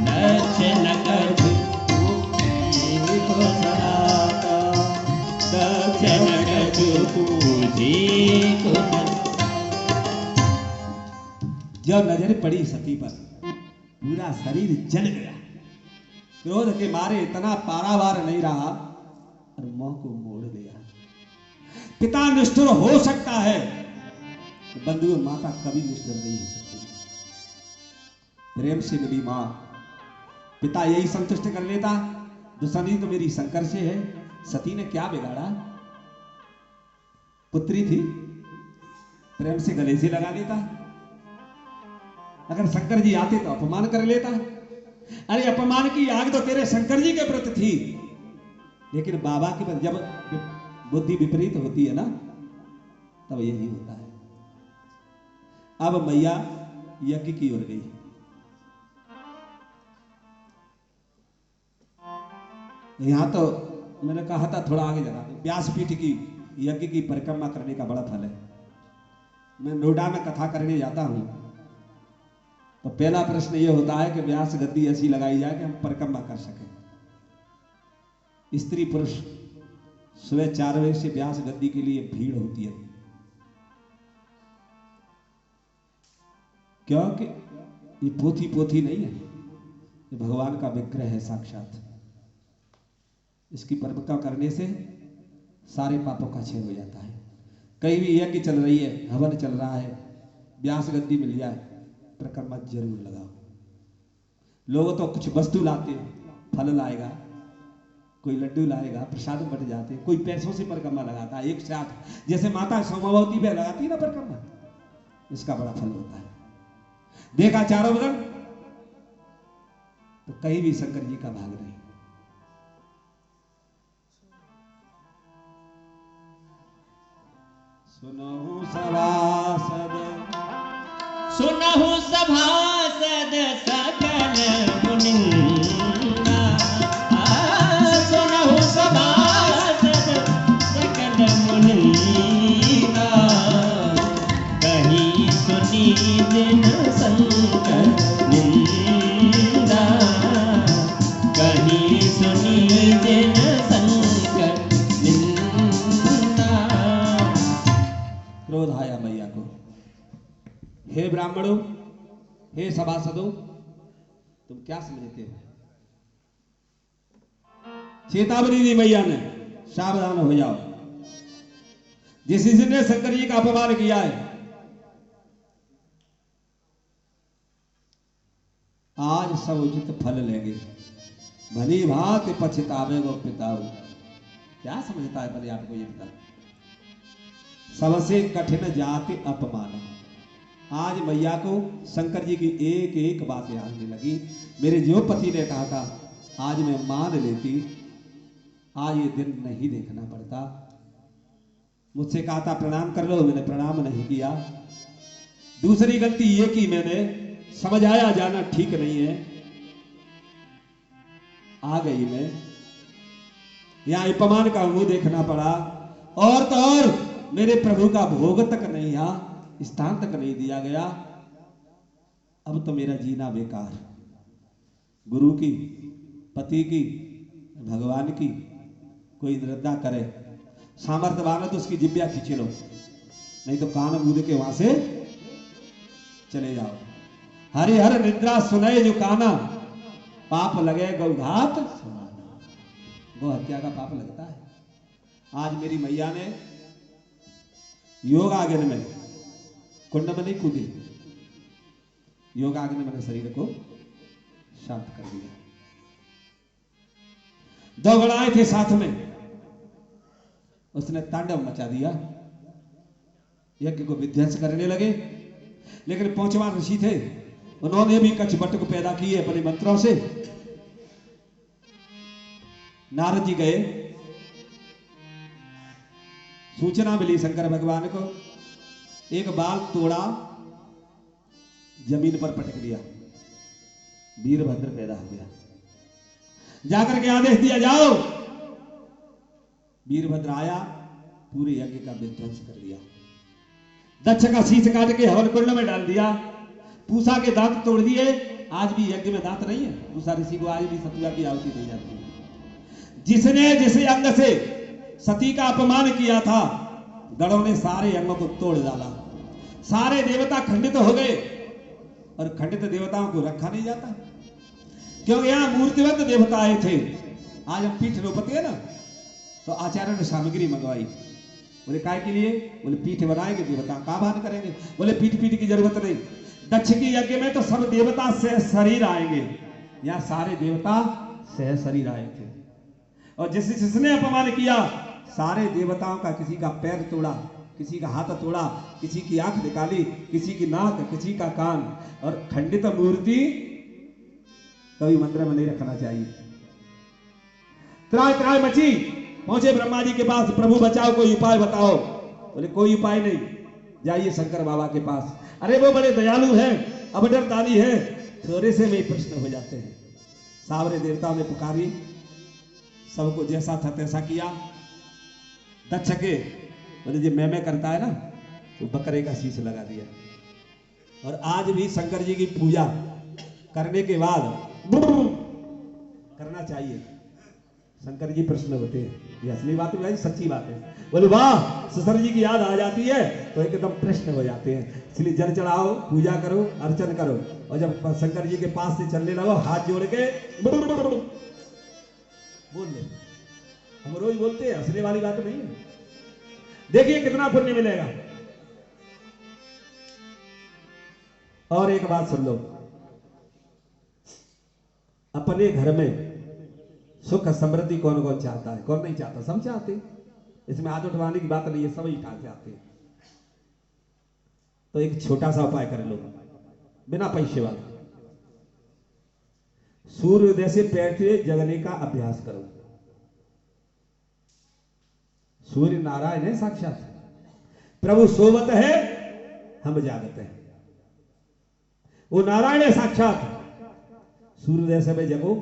दक्षिण कछु पूछी कुशलाता, दक्षिण कछु पूछी कुशलाता। जब नजर पड़ी सती पर, पूरा शरीर जल गया। क्रोध के मारे इतना पारावार नहीं रहा और मुंह को मोड़ दिया। पिता निष्ठुर हो सकता है, बंधु माता कभी निष्ठुर नहीं हो सकती। प्रेम से मिली मां, पिता यही संतुष्ट कर लेता, दुश्मनी तो मेरी शंकर से है। सती ने क्या बिगाड़ा? पुत्री थी, प्रेम से गले से लगा लेता। अगर शंकर जी आते तो अपमान कर लेता। अरे अपमान की आग तो तेरे शंकर जी के प्रति थी, लेकिन बाबा के प्रति जब बुद्धि विपरीत होती है ना, तब यही होता है। अब मैया यज्ञ की ओर गई। यहां तो मैंने कहा था थोड़ा आगे जगह पे व्यासपीठ की यज्ञ की परिक्रमा करने का बड़ा फल है। मैं नोएडा में कथा करने जाता हूं तो पहला प्रश्न यह होता है कि व्यास गद्दी ऐसी लगाई जाए कि हम परिक्रमा कर सकें। स्त्री पुरुष सुबह 4 बजे से व्यास गद्दी के लिए भीड़ होती है, क्योंकि ये पोथी पोथी नहीं है, ये भगवान का विग्रह है साक्षात। इसकी परिक्रमा करने से सारे पापों का क्षय हो जाता है। कहीं भी यज्ञ चल रही है, हवन चल रहा है, व्यास गद्दी मिल जाए, परिक्रमा जरूर लगाओ। लोग तो कुछ वस्तु लाते हैं, फल लाएगा, कोई लड्डू लाएगा, प्रसाद बट जाते हैं, कोई पैसों से परिक्रमा लगाता है एक साथ, जैसे माता सोमावती पे लगाती है ना परिक्रमा, इसका बड़ा फल होता है। देखा चारों बगल तो कहीं भी शंकर जी का भाग नहीं। सुनहु सभासद, सुनहु सभासद सकल मुनिंदा, सुनहु सभासद सकल मुनिंदा, कहीं सुनी जिन शंकर निंदा, कहीं सुनी जिन शंकर निंदा। क्रोध आया मैया को। हे ब्राह्मणों, हे सभासदों, तुम क्या समझते हो? चेतावनी दी मैया ने, सावधान हो जाओ। जिसने शंकर जी का अपमान किया है, आज सब उचित फल लेंगे। भली भांति पछतावे वो पिताऊ। क्या समझता है पहले आपको ये बता। सबसे कठिन जाति अपमान। आज मैया को शंकर जी की एक एक बात याद नहीं लगी। मेरे जो पति ने कहा था आज मैं मान लेती, आज ये दिन नहीं देखना पड़ता। मुझसे कहा था प्रणाम कर लो, मैंने प्रणाम नहीं किया। दूसरी गलती ये की मैंने, समझ आया जाना ठीक नहीं है, आ गई मैं, यहां अपमान का मुंह देखना पड़ा। और तो और मेरे प्रभु का भोग तक नहीं, यहां स्थान तक नहीं दिया गया। अब तो मेरा जीना बेकार। गुरु की, पति की, भगवान की कोई निंदा करे, सामर्थ्यवान है तो उसकी जिब्या खींच लो, नहीं तो कान मूंद के वहां से चले जाओ। हरि हर निद्रा सुने जो काना, पाप लगे गौघात समाना। गौ हत्या का पाप लगता है। आज मेरी मैया ने योगाग्नि में, कुंड में नहीं कूदी, योगाग्नि में शरीर को शांत कर दिया। दो गड़ाए थे साथ में, उसने तांडव मचा दिया, यज्ञ को विध्वंस करने लगे। लेकिन पांचवा ऋषि थे, उन्होंने भी कछबट को पैदा किए अपने मंत्रों से। नारद जी गए, सूचना मिली शंकर भगवान को, एक बाल तोड़ा, जमीन पर पटक दिया, वीरभद्र पैदा हो गया। जाकर के आदेश दिया जाओ, वीरभद्र आया, पूरे यज्ञ का विध्वंस कर दिया। दक्ष का शीश काट के हवन कुंड में डाल दिया, पूषा के दांत तोड़ दिए। आज भी यज्ञ में दांत नहीं है, पूषा ऋषि को आज भी सतुआ की आहुति दी जाती है। जिसने जिसे अंग से सती का अपमान किया था, गणों ने सारे अंगों को तोड़ डाला, सारे देवता खंडित हो गए। और खंडित देवताओं को रखा नहीं जाता, क्योंकि यहां मूर्तिवत देवता आए थे। आज हम पीठ रोपते हैं ना, तो आचार्य ने सामग्री मंगवाई, बोले काय के लिए, बोले पीठ बनाएंगे, देवता का भान करेंगे। बोले पीठ की जरूरत नहीं, दक्ष की यज्ञ में तो सब देवता से शरीर आएंगे, यहाँ सारे देवता सह शरीर आए थे। और जिसने अपमान किया, सारे देवताओं का किसी का पैर तोड़ा, किसी का हाथ तोड़ा, किसी की आंख निकाली, किसी की नाक, किसी का कान। और खंडित मूर्ति कभी मंदिर में नहीं रखना चाहिए। त्राय त्राय मची, पहुंचे ब्रह्मा जी के पास, प्रभु बचाओ, कोई उपाय बताओ। बोले कोई उपाय नहीं, जाइए शंकर बाबा के पास। अरे वो बड़े दयालु हैं, अबडरदानी है, थोड़े से में प्रश्न हो जाते हैं। सावरे देवताओं ने पुकारी, सबको जैसा था तैसा किया। दक्ष के बोले जी मैं करता है ना, तो बकरे का शीश लगा दिया। और आज भी शंकर जी की पूजा करने के बाद करना चाहिए। शंकर जी प्रश्न होते हैं, ये असली बात है, सच्ची बात है। बोले वाह, ससुर जी की याद आ जाती है तो एकदम प्रश्न हो जाते हैं। इसलिए जल चढ़ाओ, पूजा करो, अर्चन करो। और जब शंकर जी के पास से चलने लगो, हाथ जोड़ के बोल ले। हम रोज बोलते हैं, हंसने वाली बात नहीं है। देखिए कितना पुण्य मिलेगा। और एक बात सुन लो, अपने घर में सुख समृद्धि कौन कौन चाहता है? कौन नहीं चाहता? सब चाहते। इसमें हाथ उठवाने की बात नहीं है, सभी चाहते हैं। तो एक छोटा सा उपाय कर लो, बिना पैसे वाला। सूर्योदय से पहले जगने का अभ्यास करो। सूर्य नारायण है साक्षात, प्रभु सोवत है, हम जागत हैं। वो नारायण है साक्षात। सूर्योदय से जगो,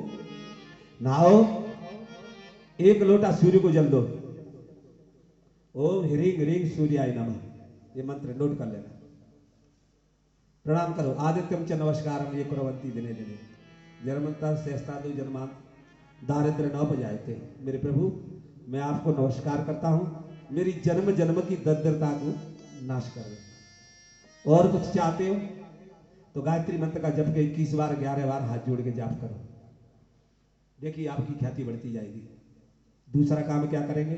नहाओ, एक लोटा सूर्य को जल दो। ओम ह्रीं ह्रीं सूर्याय नमः, ये मंत्र नोट कर लेना। प्रणाम करो। आदित्यम च नमस्कारम ये कुर्वन्ति दिने दिने जन्मंतर श्रेष्ठादु जन्मान दारिद्र्य न उपजायते। मेरे प्रभु, मैं आपको नमस्कार करता हूं, मेरी जन्म जन्म की दरिद्रता को नाश कर दो। और कुछ चाहते हो तो गायत्री मंत्र का जप के 21 बार 11 बार हाथ जोड़ के जाप करो, देखिए आपकी ख्याति बढ़ती जाएगी। दूसरा काम क्या करेंगे?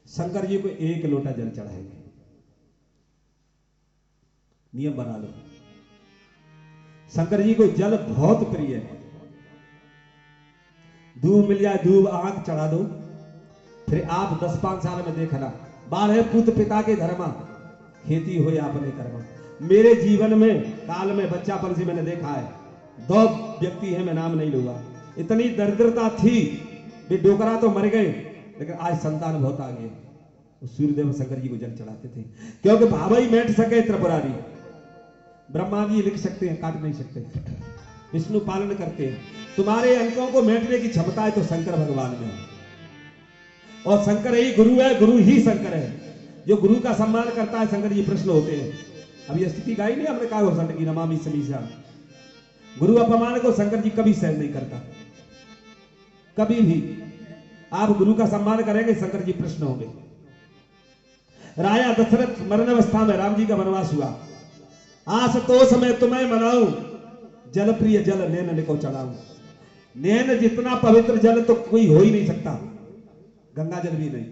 शंकर जी को एक लोटा जल चढ़ाएंगे। नियम बना लो, शंकर जी को जल बहुत प्रिय है। दूब मिल जाए, दूब आग चढ़ा दो, फिर आप 10-5 साल में देखना, बारह पुत्र पिता के धर्मा, खेती हो आपने कर्मा। मेरे जीवन में काल में बच्चापन से मैंने देखा है, 2 व्यक्ति हैं, मैं नाम नहीं लूंगा, इतनी दरिद्रता थी, वे डोकरा तो मर गए लेकिन आज संतान बहुत आ गए। सूर्यदेव शंकर जी को जल चढ़ाते थे, क्योंकि भाव ही बैठ सके त्रिपुरारी। ब्रह्मा जी लिख सकते हैं, काट नहीं सकते, विष्णु पालन करते हैं। तुम्हारे अंकों को मेटने की क्षमता है तो शंकर भगवान में है, और शंकर ही गुरु है, गुरु ही शंकर है। जो गुरु का सम्मान करता है शंकर जी प्रश्न होते हैं। अब ये स्थिति गाई नहीं हमने कहा हो की नमामि समीसा, गुरु अपमान को शंकर जी कभी सहन नहीं करता, कभी भी। आप गुरु का सम्मान करेंगे शंकर जी प्रश्न होंगे। राजा दशरथ मरण अवस्था में राम जी का वनवास हुआ, आशुतोष में तुम्हें मनाऊं, जल प्रिय जल नैन को चढ़ाऊं। नैन जितना पवित्र जल तो कोई हो ही नहीं सकता, गंगा जल भी नहीं।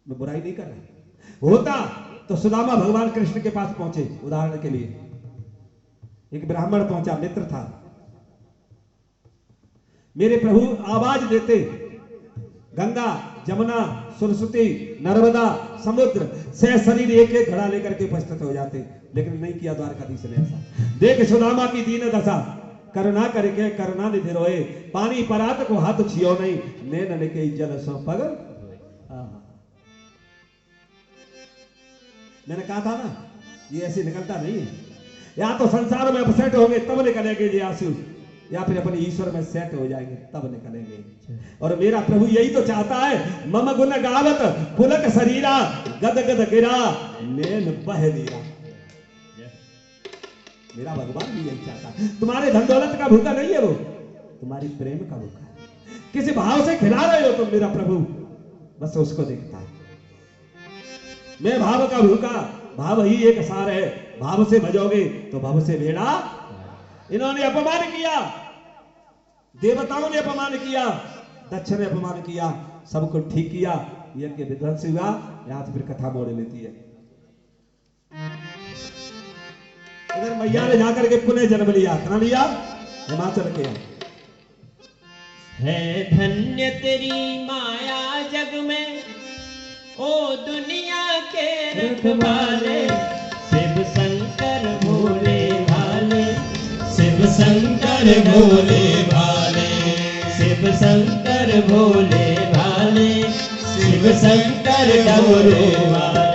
मैं बुराई नहीं कर रहा, होता तो सुदामा भगवान कृष्ण के पास पहुंचे। उदाहरण के लिए एक ब्राह्मण पहुंचा, मित्र था, मेरे प्रभु आवाज देते, गंगा जमुना सरस्वती नर्मदा समुद्र से शरीर एक एक घड़ा लेकर के उपस्थित हो जाते, लेकिन नहीं किया द्वारकाधीश ने ऐसा। देख सुदामा की दीन दशा, करुणा करके करुणा निधि रोए, पानी परात को हाथ छियो नहीं, नैन लेके जल सो पग। मैंने कहा था ना, ये ऐसे निकलता नहीं है, या तो संसार में अपसेट होंगे तब निकलेंगे ये आंसू, या फिर अपने ईश्वर में सेट हो जाएंगे तब निकलेंगे। और मेरा प्रभु यही तो चाहता है, मम गुण गावत पुलक शरीरा, गद गद गिरा नैन बह दिया। मेरा भगवान भी यही चाहता है। तुम्हारे धन दौलत का भूखा नहीं है वो, तुम्हारी प्रेम का भूखा है। किसी भाव से खिला रहे हो तुम मेरा प्रभु, बस उसको देखता है। मैं भाव का भूखा, भाव ही एक सार है, भाव से भजोगे तो भव से भेड़ा। इन्होंने अपमान किया, देवताओं ने अपमान किया, दक्ष ने अपमान किया, सबको ठीक किया, यज्ञ विध्वंस हुआ। यहां से फिर कथा मोड़ लेती है। इधर मैया ने जाकर के पुनः जन्म लिया, कहां लिया? हिमाचल के। है धन्य तेरी माया जग में, ओ दुनिया के रखवाले, शिव शंकर भोले भाले, शिव शंकर भोले भाले, शिव शंकर भोले भाले, शिव शंकर डमरू वाले।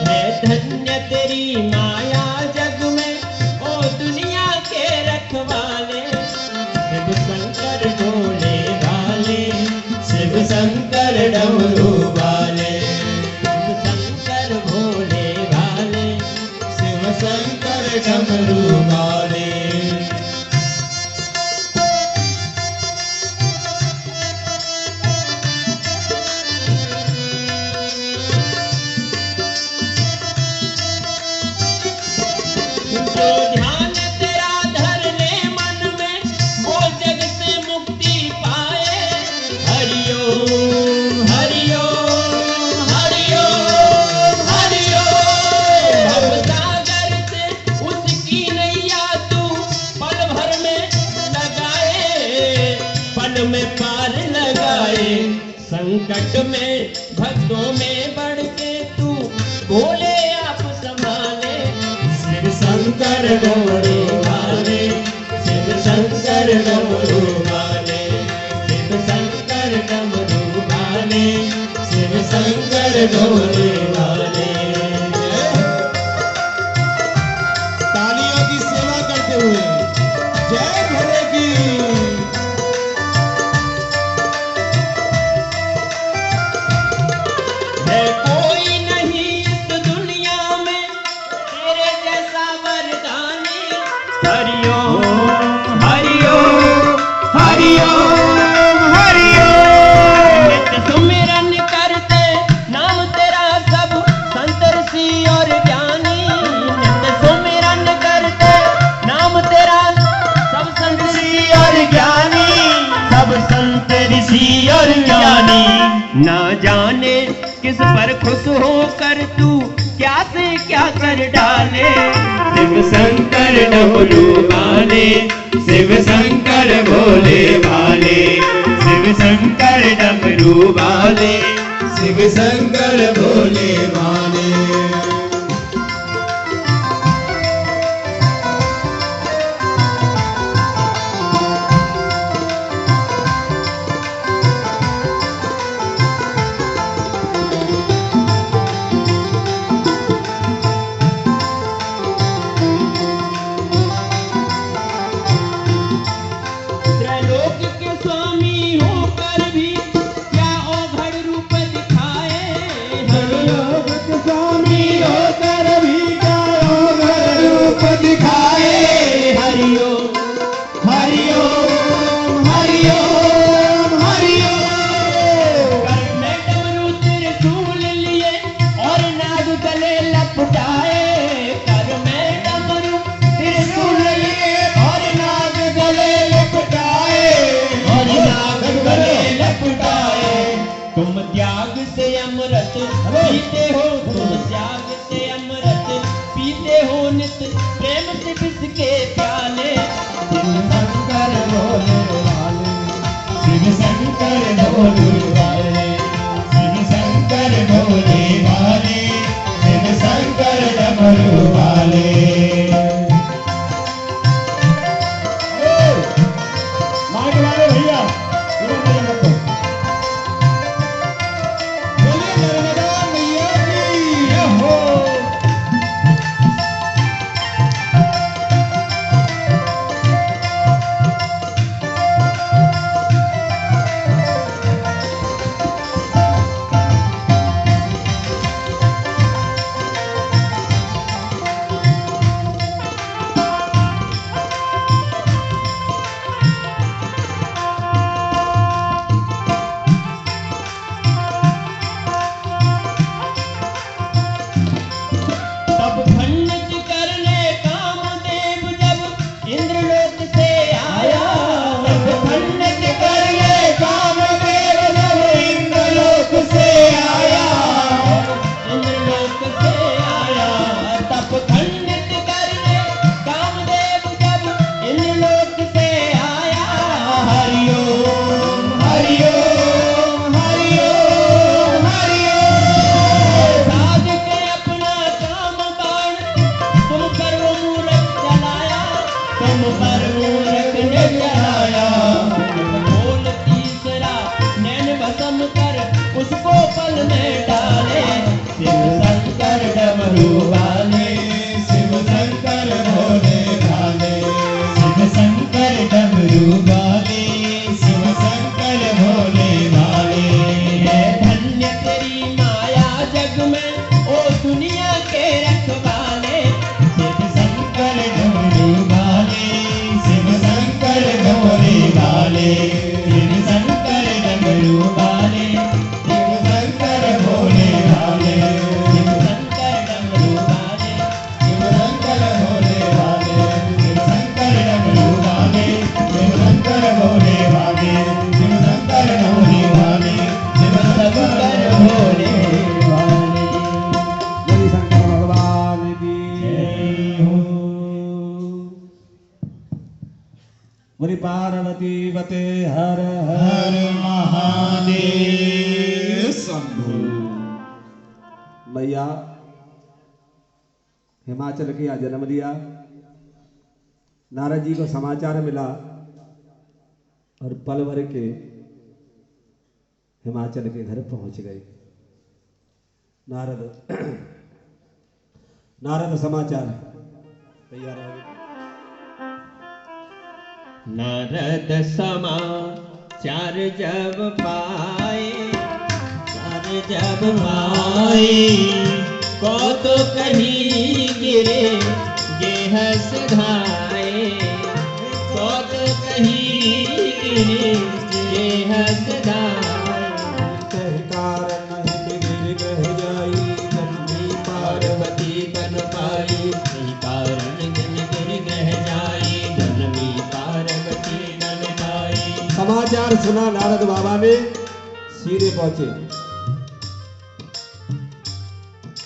है धन्य तेरी माया जग में, ओ दुनिया के रखवाले, शिव शंकर भोले भाले, शिव शंकर डमरू वाले, शिव शंकर भोले भाले, शिव शंकर डमरू वाले। जो ध्यान तेरा धर ले मन में, वो जग से मुक्ति पाए। हरिओम हरिओम हरिओम हरिओम। भवसागर से उसकी नैया तू पल भर में लगाए, पल में पार लगाए। संकट में भक्तों में बढ़ के तू भोले आप संभाले। शिव शंकर डमरू वाले, शिव शंकर डमरू वाले, शिव शंकर डमरू वाले, शिव शंकर डमरू वाले। तालियों की सेवा करते हुए जय भोले की। है कोई नहीं इस दुनिया में तेरे जैसा वरदानी। हरिओम हरिओम हरिओम हरिओम। नित्य सुमिरन करते नाम तेरा सब संत ऋषि और ज्ञानी। नित्य सुमिरन करते नाम तेरा सब संत ऋषि और ज्ञानी, सब संत ऋषि और ज्ञानी। ना जाने किस पर खुश होकर तू क्या से क्या कर डाले। शिव शंकर डमरू वाले, शिव शंकर भोले भाले, शिव शंकर डमरू डमरू वाले, शिव शंकर भोले भाले। त्रैलोक के स्वामी होकर भी क्या ओघड़ रूप दिखाए। त्रैलोक के स्वामी होकर भी क्या ओघड़ रूप दिखाए। हरिओ हरिओम हरिओम हरिओम। कर में डमरू त्रिशूल लिए और नाग गले लपटाए। कर में डमरू त्रिशूल लिए और नाग गले लपटाए, और नाग गले लपटाए। तुम त्याग से अमृत पीते हो, तुम त्याग से अमृत पीते हो नित, प्रेम से विष के प्याले। शिव शंकर भोले भाले। शिव शंकर भोले वाले, शिव शंकर भोले भाले। शिव शंकर डमरू वाले। माइक वाले भैया इधर चले रखो। बोलिए नर्मदा मैया की जय हो। तब खंडित करने कामदेव जब इंद्रलोक से आया। तब खंडित करने कामदेव जब इंद्रलोक से आया। इंद्रलोक से आया। तब खंडित करने कामदेव जब इंद्रलोक से आया। हरिओम हरिओम हरिओम हरिओम। साध के अपना काम बाण तुम पर वो मूरत चलाया। तुम पर मूरत ने चलाया। बोल तीसरा नैन भस्म कर उसको पल में डाले। शिव शंकर डमरू वाले, शिव शंकर भोले भाले। शिव शंकर डमरू वाले, शिव शंकर भोले भाले। है धन्य तेरी माया जग में ओ दुनिया के रखवाले। शिव शंकर डमरू वाले, शिव शंकर भोले भाले। शिव शंकर डमरू वाले, शिव शंकर भोले भाले। शिव शंकर डमरू वाले। शिव शंकर भोले भाले। शिव शंकर डमरू भाले। शिव शंकर भोले भाले। शिव शंकर भोले भाले। शिव शंकर भोले भाले। जय शंकर भगवान की जय हो। बोली पार्वती वते हर हर महादेव शंभु। मैया हिमाचल के यहाँ जन्म लिया। नारद जी को समाचार मिला और पल भर के हिमाचल के घर पहुंच गए। नारद समाचार तैयार है। नारद समाचार जब पाए, चार जब पाए, को तो कहीं गिरे गेह सधाए। को तो कहीं गिरे गेह सधाए। कहकार नहीं बिगड़ कह जाई। जन्मी पार्वती तन पाई, यही कारण जन गिर गह जाई। जन्मी पार्वती तन पाई। समाचार सुना नारद बाबा ने, सीधे पहुंचे।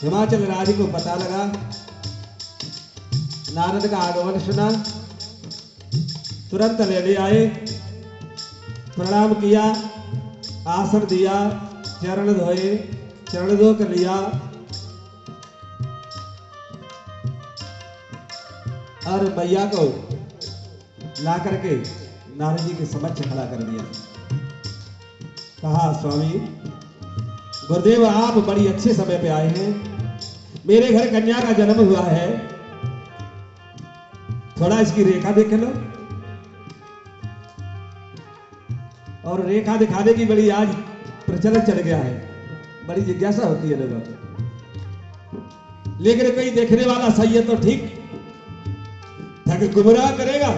हिमाचल राज्य को पता लगा। नारद का आगमन सुना, तुरंत ले आए, प्रणाम किया, आसन दिया, चरण धोए, चरण धो कर लिया और मैया को ला करके नारद जी के समक्ष खड़ा कर दिया। कहा स्वामी गुरुदेव आप बड़ी अच्छे समय पे आए हैं, मेरे घर कन्या का जन्म हुआ है, थोड़ा इसकी रेखा देख लो। और रेखा दिखाने की बड़ी आज प्रचलन चल गया है, बड़ी जिज्ञासा होती है लोगों को, लेकिन कोई देखने वाला सही है तो ठीक, ठग गुमराह करेगा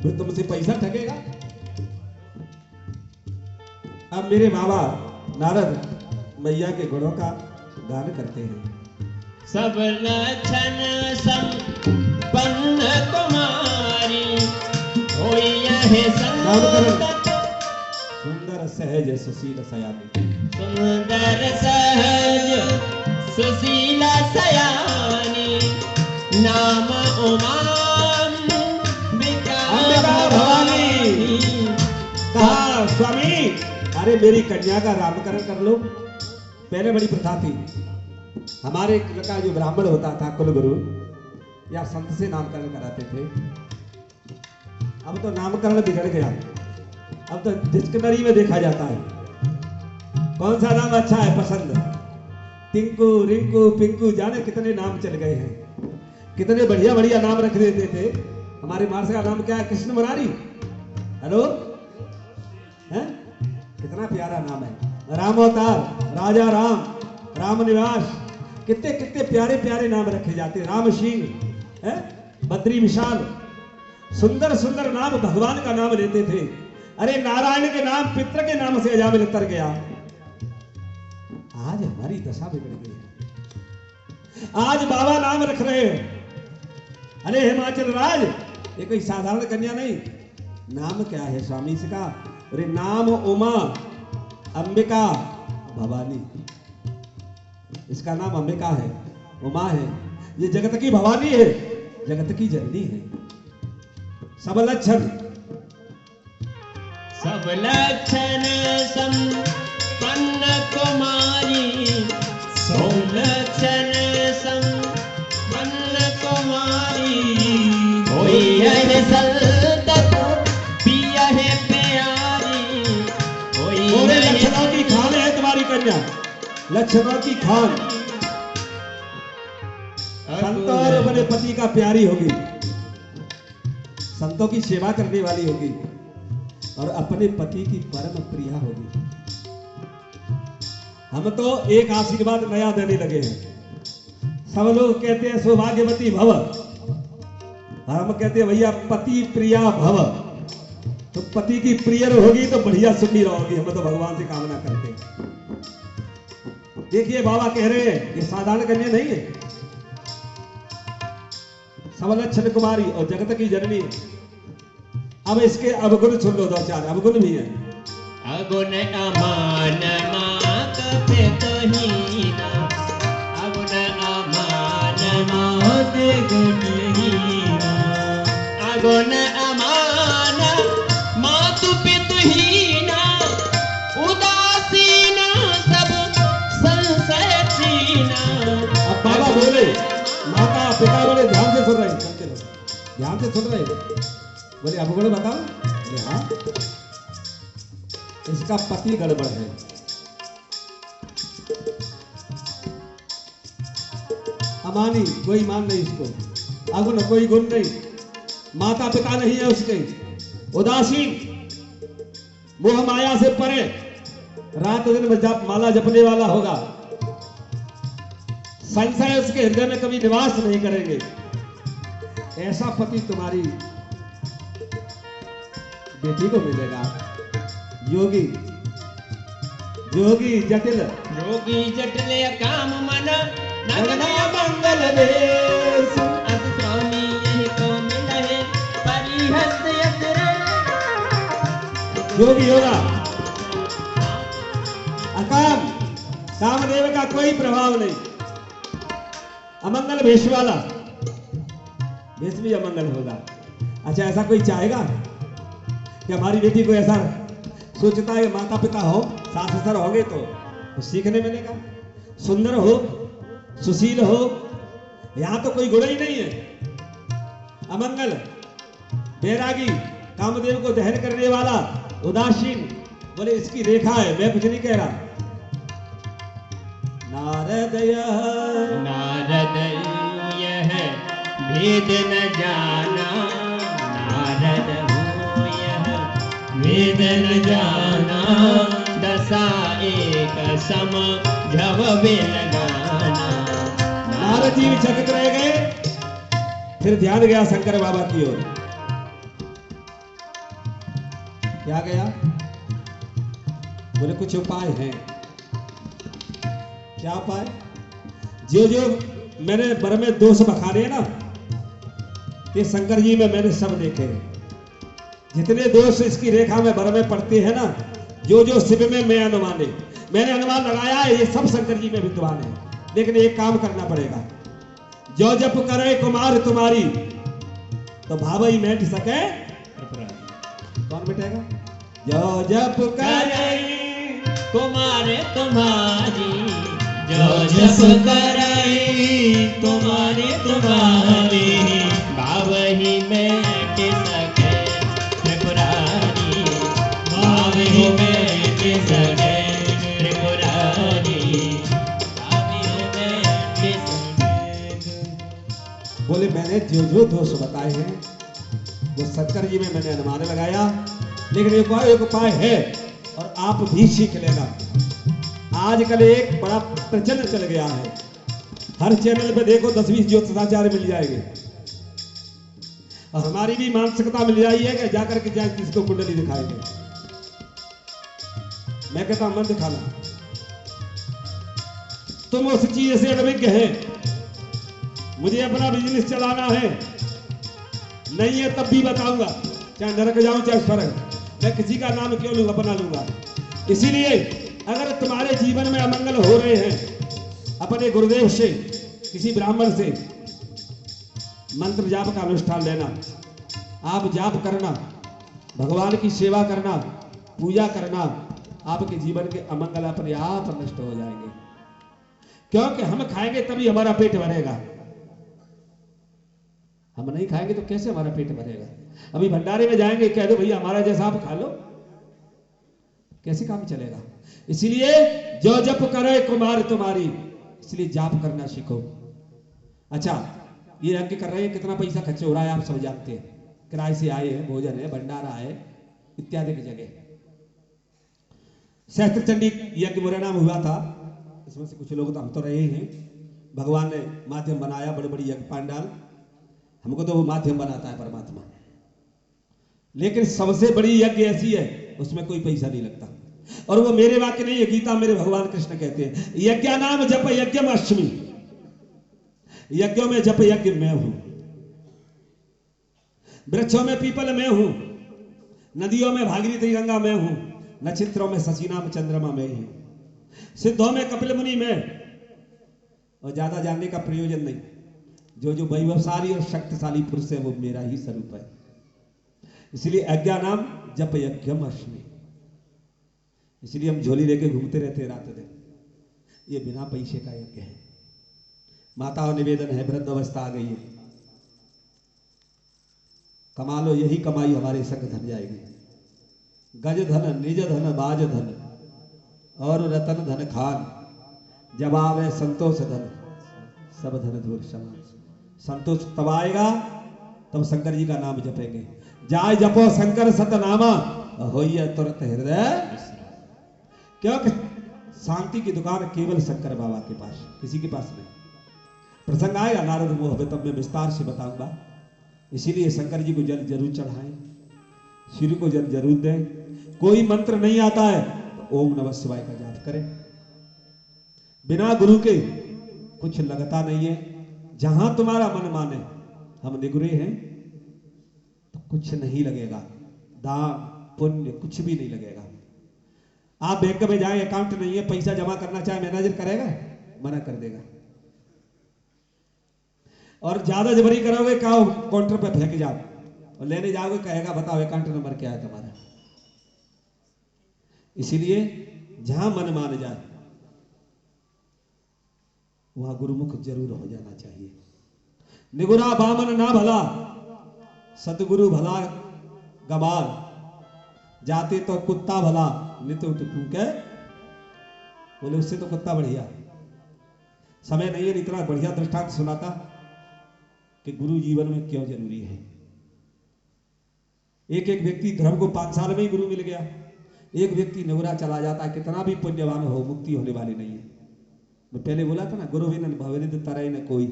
फिर तुमसे पैसा ठगेगा। अब मेरे बाबा नारद मैया के गुणों का गान करते हैं। सब लक्षण संपन्न कुमारी होई यह संगत, सुंदर सहज सुशील सयानी, सुंदर सहज सुशीला सयानी, नाम उमांबिका भवानी। कहा स्वामी अरे मेरी कन्या का नामकरण कर लो। पहले बड़ी प्रथा थी, हमारे कुल का जो ब्राह्मण होता था कुल गुरु या संत से नामकरण कराते थे। अब तो नामकरण बिगड़ गया, अब तो डिक्शनरी में देखा जाता है कौन सा नाम अच्छा है पसंद। टिंकू रिंकू पिंकू जाने कितने नाम चल गए हैं, कितने बढ़िया बढ़िया नाम रख देते थे। हमारे मार्स का नाम क्या है? कृष्ण मुरारी। हेलो हैं, कितना प्यारा नाम है। राम अवतार, राजा राम, राम निवास, कितने कितने प्यारे प्यारे नाम रखे जाते। राम सिंह है, बद्री विशाल, सुंदर सुंदर नाम भगवान का नाम लेते थे। अरे नारायण के नाम पितर के नाम से अजामिल उतर गया। आज हमारी दशा बिगड़ गई है, आज बाबा नाम रख रहे हैं। अरे हिमाचल राज, ये कोई साधारण कन्या नहीं। नाम क्या है स्वामी से कहा? अरे नाम उमा अंबिका भवानी, इसका नाम अंबिका है, उमा है, ये जगत की भवानी है, जगत की जननी है। सब लक्षण संपन्न कुमारी, सब लक्षण संपन्न कुमारी, होई यह संगत पिया है प्यारी, होई पूरे यह लक्षणों की खान है तुम्हारी कन्या, लक्षणों की खान। संतों और अपने पति का प्यारी होगी, संतों की सेवा करने वाली होगी और अपने पति की परम प्रिया होगी। हम तो एक आशीर्वाद नया देने लगे हैं। सब लोग कहते हैं सौभाग्यवती भव, हम कहते हैं भैया पति प्रिया भव। तो पति की प्रिय होगी तो बढ़िया सुखी रहोगी, हम तो भगवान से कामना करते हैं। देखिए बाबा कह रहे हैं ये साधारण कन्या नहीं है, सबलक्षण कुमारी और जगत की जननी। अब इसके अवगुण सुन लो, दो चार अवगुण भी है। अगुण अमान मात पेतहीना, अगुण अमान मात गुणहीना, अगुण अमान मातु पितहीना, उदासीना सब संशय छीना। अब बाबा बोले, माता पिता बोले, ध्यान से सुन रहे हैं, चलते रहो, ध्यान से सुन रहे हैं। बोले अवगुण बताओ? बोले हाँ, इसका पति गड़बड़ है, अमानी कोई मान नहीं इसको, अगुण कोई गुण नहीं, माता पिता नहीं है उसके, उदासीन, मोह माया से परे, रात दिन में जप माला जपने वाला होगा, संशय उसके हृदय में कभी निवास नहीं करेंगे। ऐसा पति तुम्हारी बेटी को मिलेगा। योगी योगी जटिल, योगी जटिल काम मन नगन मंगल देश, अस स्वामी यही को मिलहे परिहस यत्र। योगी होगा अकाम, कामदेव का कोई प्रभाव नहीं, अमंगल भेष वाला, भेष भी अमंगल होगा। अच्छा ऐसा कोई चाहेगा कि हमारी बेटी को ऐसा सोचता है माता पिता हो, सास ससुर होंगे तो सीखने मिलेगा। सुंदर हो, सुशील हो, यहां तो कोई गुण ही नहीं है। अमंगल, बैरागी, कामदेव को दहन करने वाला, उदासीन, बोले इसकी रेखा है, मैं कुछ नहीं कह रहा। नारद नारद यह भेद न जाना, नारद हो यह भेद न जाना, दशा एक सम झव बिन गाना। नारद जी चकित रह गए। फिर ध्यान गया शंकर बाबा की ओर। क्या गया? बोले कुछ उपाय है। क्या उपाय? जो जो मैंने बर में दोष बखाने ना, ये शंकर जी में मैंने सब देखे हैं। जितने दोष इसकी रेखा में बर में पड़ते हैं ना, जो जो शिव में मैंने अनुमान लगाया है, ये सब शंकर जी में विद्वान है। लेकिन एक काम करना पड़ेगा। जो जप करे कुमार तुम्हारी, तो भावई मिट सके। कौन मिटेगा? जो जप करे कुमार तुम्हारी, जो जप करे कुमार तुम्हारी, भाव ही मिट सके त्रिपुरारी, भाव ही मिट सके त्रिपुरारी, भाव ही मिट सके। बोले मैंने जो जो दोष बताए हैं वो शंकर जी में मैंने अनुमान लगाया। लेकिन एक उपाय है और आप भी सीख लेना। आजकल एक बड़ा प्रचलन चल गया है। हर चैनल पे देखो 10-20 ज्योतिषाचार्य मिल जाएंगे और हमारी भी मानसिकता मिल जाई है कि जाकर के जाए किसको कुंडली दिखाएंगे। मैं कहता हूं मन दिखाना। तुम उस चीज से अनभिज्ञ है। मुझे अपना बिजनेस चलाना है, नहीं है तब भी बताऊंगा, चाहे नरक जाऊं चाहे स्वर्ग, मैं किसी का नाम क्यों लूंगा, अपना लूंगा। इसीलिए अगर तुम्हारे जीवन में अमंगल हो रहे हैं, अपने गुरुदेव से, किसी ब्राह्मण से मंत्र जाप का अनुष्ठान लेना। आप जाप करना, भगवान की सेवा करना, पूजा करना, आपके जीवन के अमंगल अपने आप नष्ट हो जाएंगे। क्योंकि हम खाएंगे तभी हमारा पेट भरेगा। हम नहीं खाएंगे तो कैसे हमारा पेट भरेगा? अभी भंडारे में जाएंगे, कह दो भैया हमारा जैसा आप खा लो, कैसे काम चलेगा? इसीलिए जो जप करे कुमार तुम्हारी, इसलिए जाप करना सीखो। अच्छा, ये यज्ञ कर रहे हैं, कितना पैसा खर्च हो रहा है आप सब जानते हैं। किराए से आए हैं, भोजन है, भंडारा है, इत्यादि की जगह। सहस्त्र चंडी यज्ञ मुरैना में हुआ था। इसमें से कुछ लोग तो हम तो रहे हैं। भगवान ने माध्यम बनाया, बड़े बड़ी यज्ञ पांडाल। हमको तो वो माध्यम बनाता है परमात्मा। लेकिन सबसे बड़ी यज्ञ ऐसी है, उसमें कोई पैसा नहीं लगता। और वो मेरे वाक्य नहीं है, गीता मेरे भगवान कृष्ण कहते हैं, यज्ञ नाम जप यज्ञम अष्टमी। यज्ञों में जप यज्ञ मैं हूं, वृक्षों में पीपल मैं हूं, नदियों में भागीरथी गंगा मैं हूं, नक्षत्रों में शशिनाम चंद्रमा मैं ही हूं, सिद्धों में कपिल मुनि मैं। और ज्यादा जानने का प्रयोजन नहीं। जो जो वैभवशाली और शक्तिशाली पुरुष है वो मेरा ही स्वरूप है। इसलिए यज्ञ नाम जप यज्ञम अष्टमी। इसलिए हम झोली लेके घूमते रहते रात दिन। ये बिना पैसे का यज्ञ है। माताओं निवेदन है, वृद्ध अवस्था आ गई है, कमा लो, यही कमाई हमारे संग धन जाएगी। गज धन, निज धन, बाज धन और रतन धन खान, जब आवे संतोष धन, सब धन दूर समान। संतोष तब आएगा तब शंकर जी का नाम जपेंगे। जाय जपो शंकर सतनामा, होइए तुरंत हृदय। क्योंकि शांति की दुकान केवल शंकर बाबा के पास, किसी के पास नहीं। प्रसंग आएगा नारद मोह में, तब मैं विस्तार से बताऊंगा। इसीलिए शंकर जी को जल जरूर चढ़ाएं, सूर्य को जल जरूर दें। कोई मंत्र नहीं आता है तो ओम नमः शिवाय का जाप करें। बिना गुरु के कुछ लगता नहीं है। जहां तुम्हारा मन माने, हम निगुरे हैं तो कुछ नहीं लगेगा। दान पुण्य कुछ भी नहीं लगेगा। आप बैंक में जाए, अकाउंट नहीं है, पैसा जमा करना चाहे मैनेजर करेगा, मना कर देगा। और ज्यादा जबरी करोगे कहो काउंटर पे फेंक जाओ, और लेने जाओगे कहेगा बताओ अकाउंट नंबर क्या है तुम्हारा। इसीलिए जहां मन मान जाए वहां गुरुमुख जरूर हो जाना चाहिए। निगुरा बामन ना भला, सतगुरु भला गमार, जाते तो कुत्ता भला नित उठ फूके। बोले उससे तो कुत्ता बढ़िया। समय नहीं है इतना बढ़िया दृष्टांत सुनाता कि गुरु जीवन में क्यों जरूरी है। एक एक व्यक्ति धर्म को 5 साल में ही गुरु मिल गया, एक व्यक्ति निगुरा चला जाता है, कितना भी पुण्यवान हो मुक्ति होने वाली नहीं है। मैं पहले बोला था ना, गुरु बिन भवनिध तरय न कोई,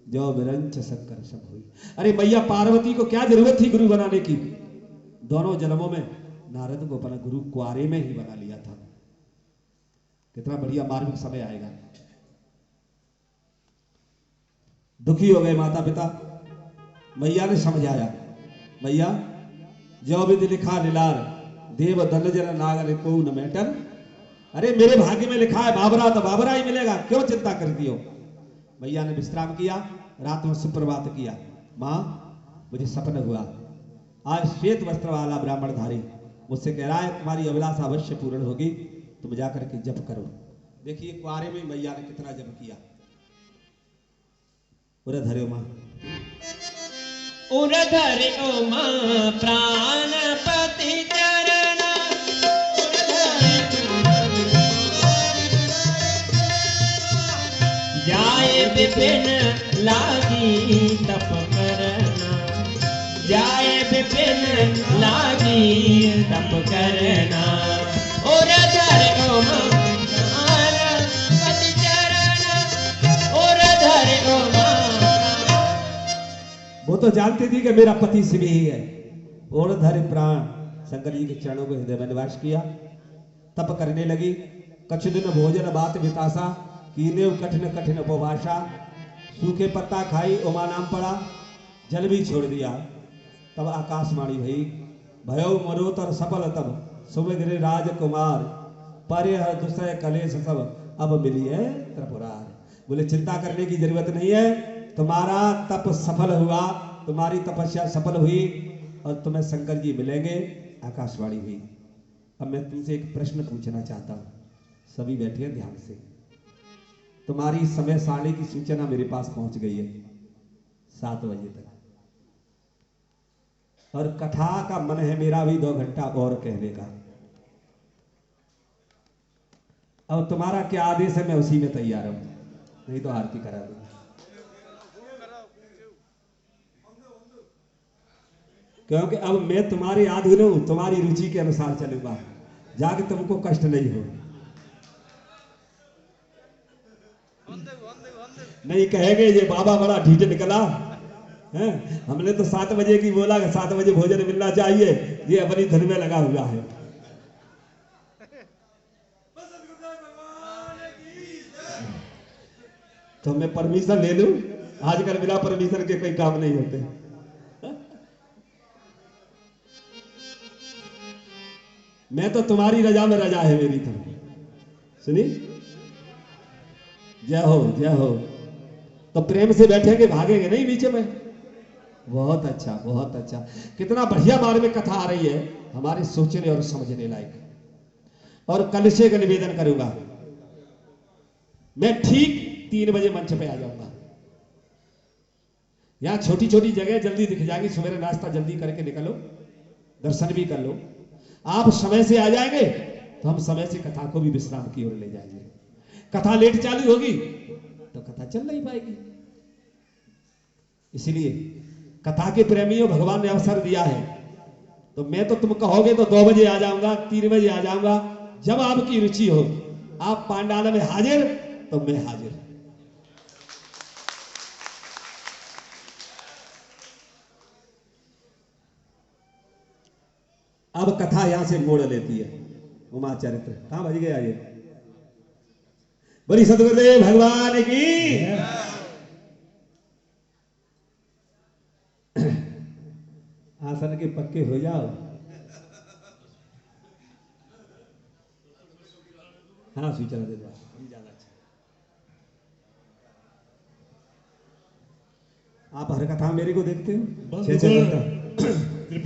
जो विरंच शक्कर सब हुई। अरे मैया पार्वती को क्या जरूरत थी गुरु बनाने की? दोनों जन्मों में नारद को अपना गुरु कुआरे में ही बना लिया था। कितना बढ़िया मार्मिक समय आएगा। दुखी हो गए माता पिता, मैया ने समझाया, मैया जो विधि लिखा निलार, देव दनजन नागर को न मेटन। अरे मेरे भाग्य में लिखा है बाबरा तो बाबरा ही मिलेगा, क्यों चिंता करती हो? मैया ने विश्राम किया, रात में सुप्रभात किया। मां मुझे सपना हुआ, आज श्वेत वस्त्र वाला ब्राह्मणधारी मुझसे कह रहा है तुम्हारी अभिलाषा अवश्य पूर्ण होगी, तुम जाकर के जप करो। देखिए कुआरे में मैया ने कितना जप किया। उरे धरे मां, उर धर्यो मां प्राणपति चरण, जाए विपिन लागी तप करना, जाए विपिन लागी तप करना। उर धर्यो मां प्राणपति चरण, उर धर्यो मां। वो तो जानती थी कि मेरा पति शिव ही है। और धरे प्राण, शंकर जी के चरणों को हृदय में निवास किया, तप करने लगी। कछ दिन भोजन बात बितासा, कीने कठिन कठिन उपवासा। सूखे पत्ता खाई उमा नाम पड़ा, जल भी छोड़ दिया। तब आकाशवाणी भई, भयो मरोतर सफल तब सुमग्र राजकुमार, परे हर दुसरे कलेश सब अब मिली है त्रिपुरार। बोले चिंता करने की जरूरत नहीं है, तुम्हारा तप सफल हुआ, तुम्हारी तपस्या सफल हुई और तुम्हें शंकर जी मिलेंगे। आकाशवाणी हुई। अब मैं तुमसे एक प्रश्न पूछना चाहता हूं, सभी बैठे हैं ध्यान से। तुम्हारी समय सारणी की सूचना मेरे पास पहुंच गई है 7 बजे तक, और कथा का मन है मेरा भी 2 घंटा और कहने का। अब तुम्हारा क्या आदेश है, मैं उसी में तैयार हूं, नहीं तो आरती करा दूंगा। क्योंकि अब मैं तुम्हारी अधीन हूं, तुम्हारी रुचि के अनुसार चलूंगा, जाके तुमको कष्ट नहीं हो। नहीं कहेंगे ये बाबा बड़ा ढीठ निकला है, हमने तो 7 बजे की बोला कि 7 बजे भोजन मिलना चाहिए, ये अपनी धन में लगा हुआ है। तो मैं परमिशन ले लूं? आजकल बिना परमिशन के कोई काम नहीं होते। मैं तो तुम्हारी रजा में रजा है मेरी तो। सुनी, जय हो जय हो। तो प्रेम से बैठेंगे, भागेंगे नहीं नीचे में। बहुत अच्छा बहुत अच्छा, कितना बढ़िया मार्मिक कथा आ रही है, हमारे सोचने और समझने लायक। और कल से का निवेदन करूंगा, मैं ठीक 3 बजे मंच पे आ जाऊंगा। यहां छोटी छोटी जगह जल्दी दिख जाएगी, सवेरे नाश्ता जल्दी करके निकलो, दर्शन भी कर लो। आप समय से आ जाएंगे तो हम समय से कथा को भी विश्राम की ओर ले जाएंगे। कथा लेट चालू होगी तो कथा चल नहीं पाएगी। इसलिए कथा के प्रेमियों, भगवान ने अवसर दिया है, तो मैं तो तुम कहोगे तो 2 बजे आ जाऊंगा, 3 बजे आ जाऊंगा, जब आपकी रुचि हो। आप पांडाल में हाजिर तो मैं हाजिर। अब कथा यहां से मोड़ लेती है। उमा चरित्र कहां बज गया ये? बड़ी सदगुरुदेव भगवान की। आसन के पक्के हो जाओ। हाँ सूचना दे दो, ज्यादा अच्छा। आप हर कथा मेरे को देखते हो? 6-6 घंटा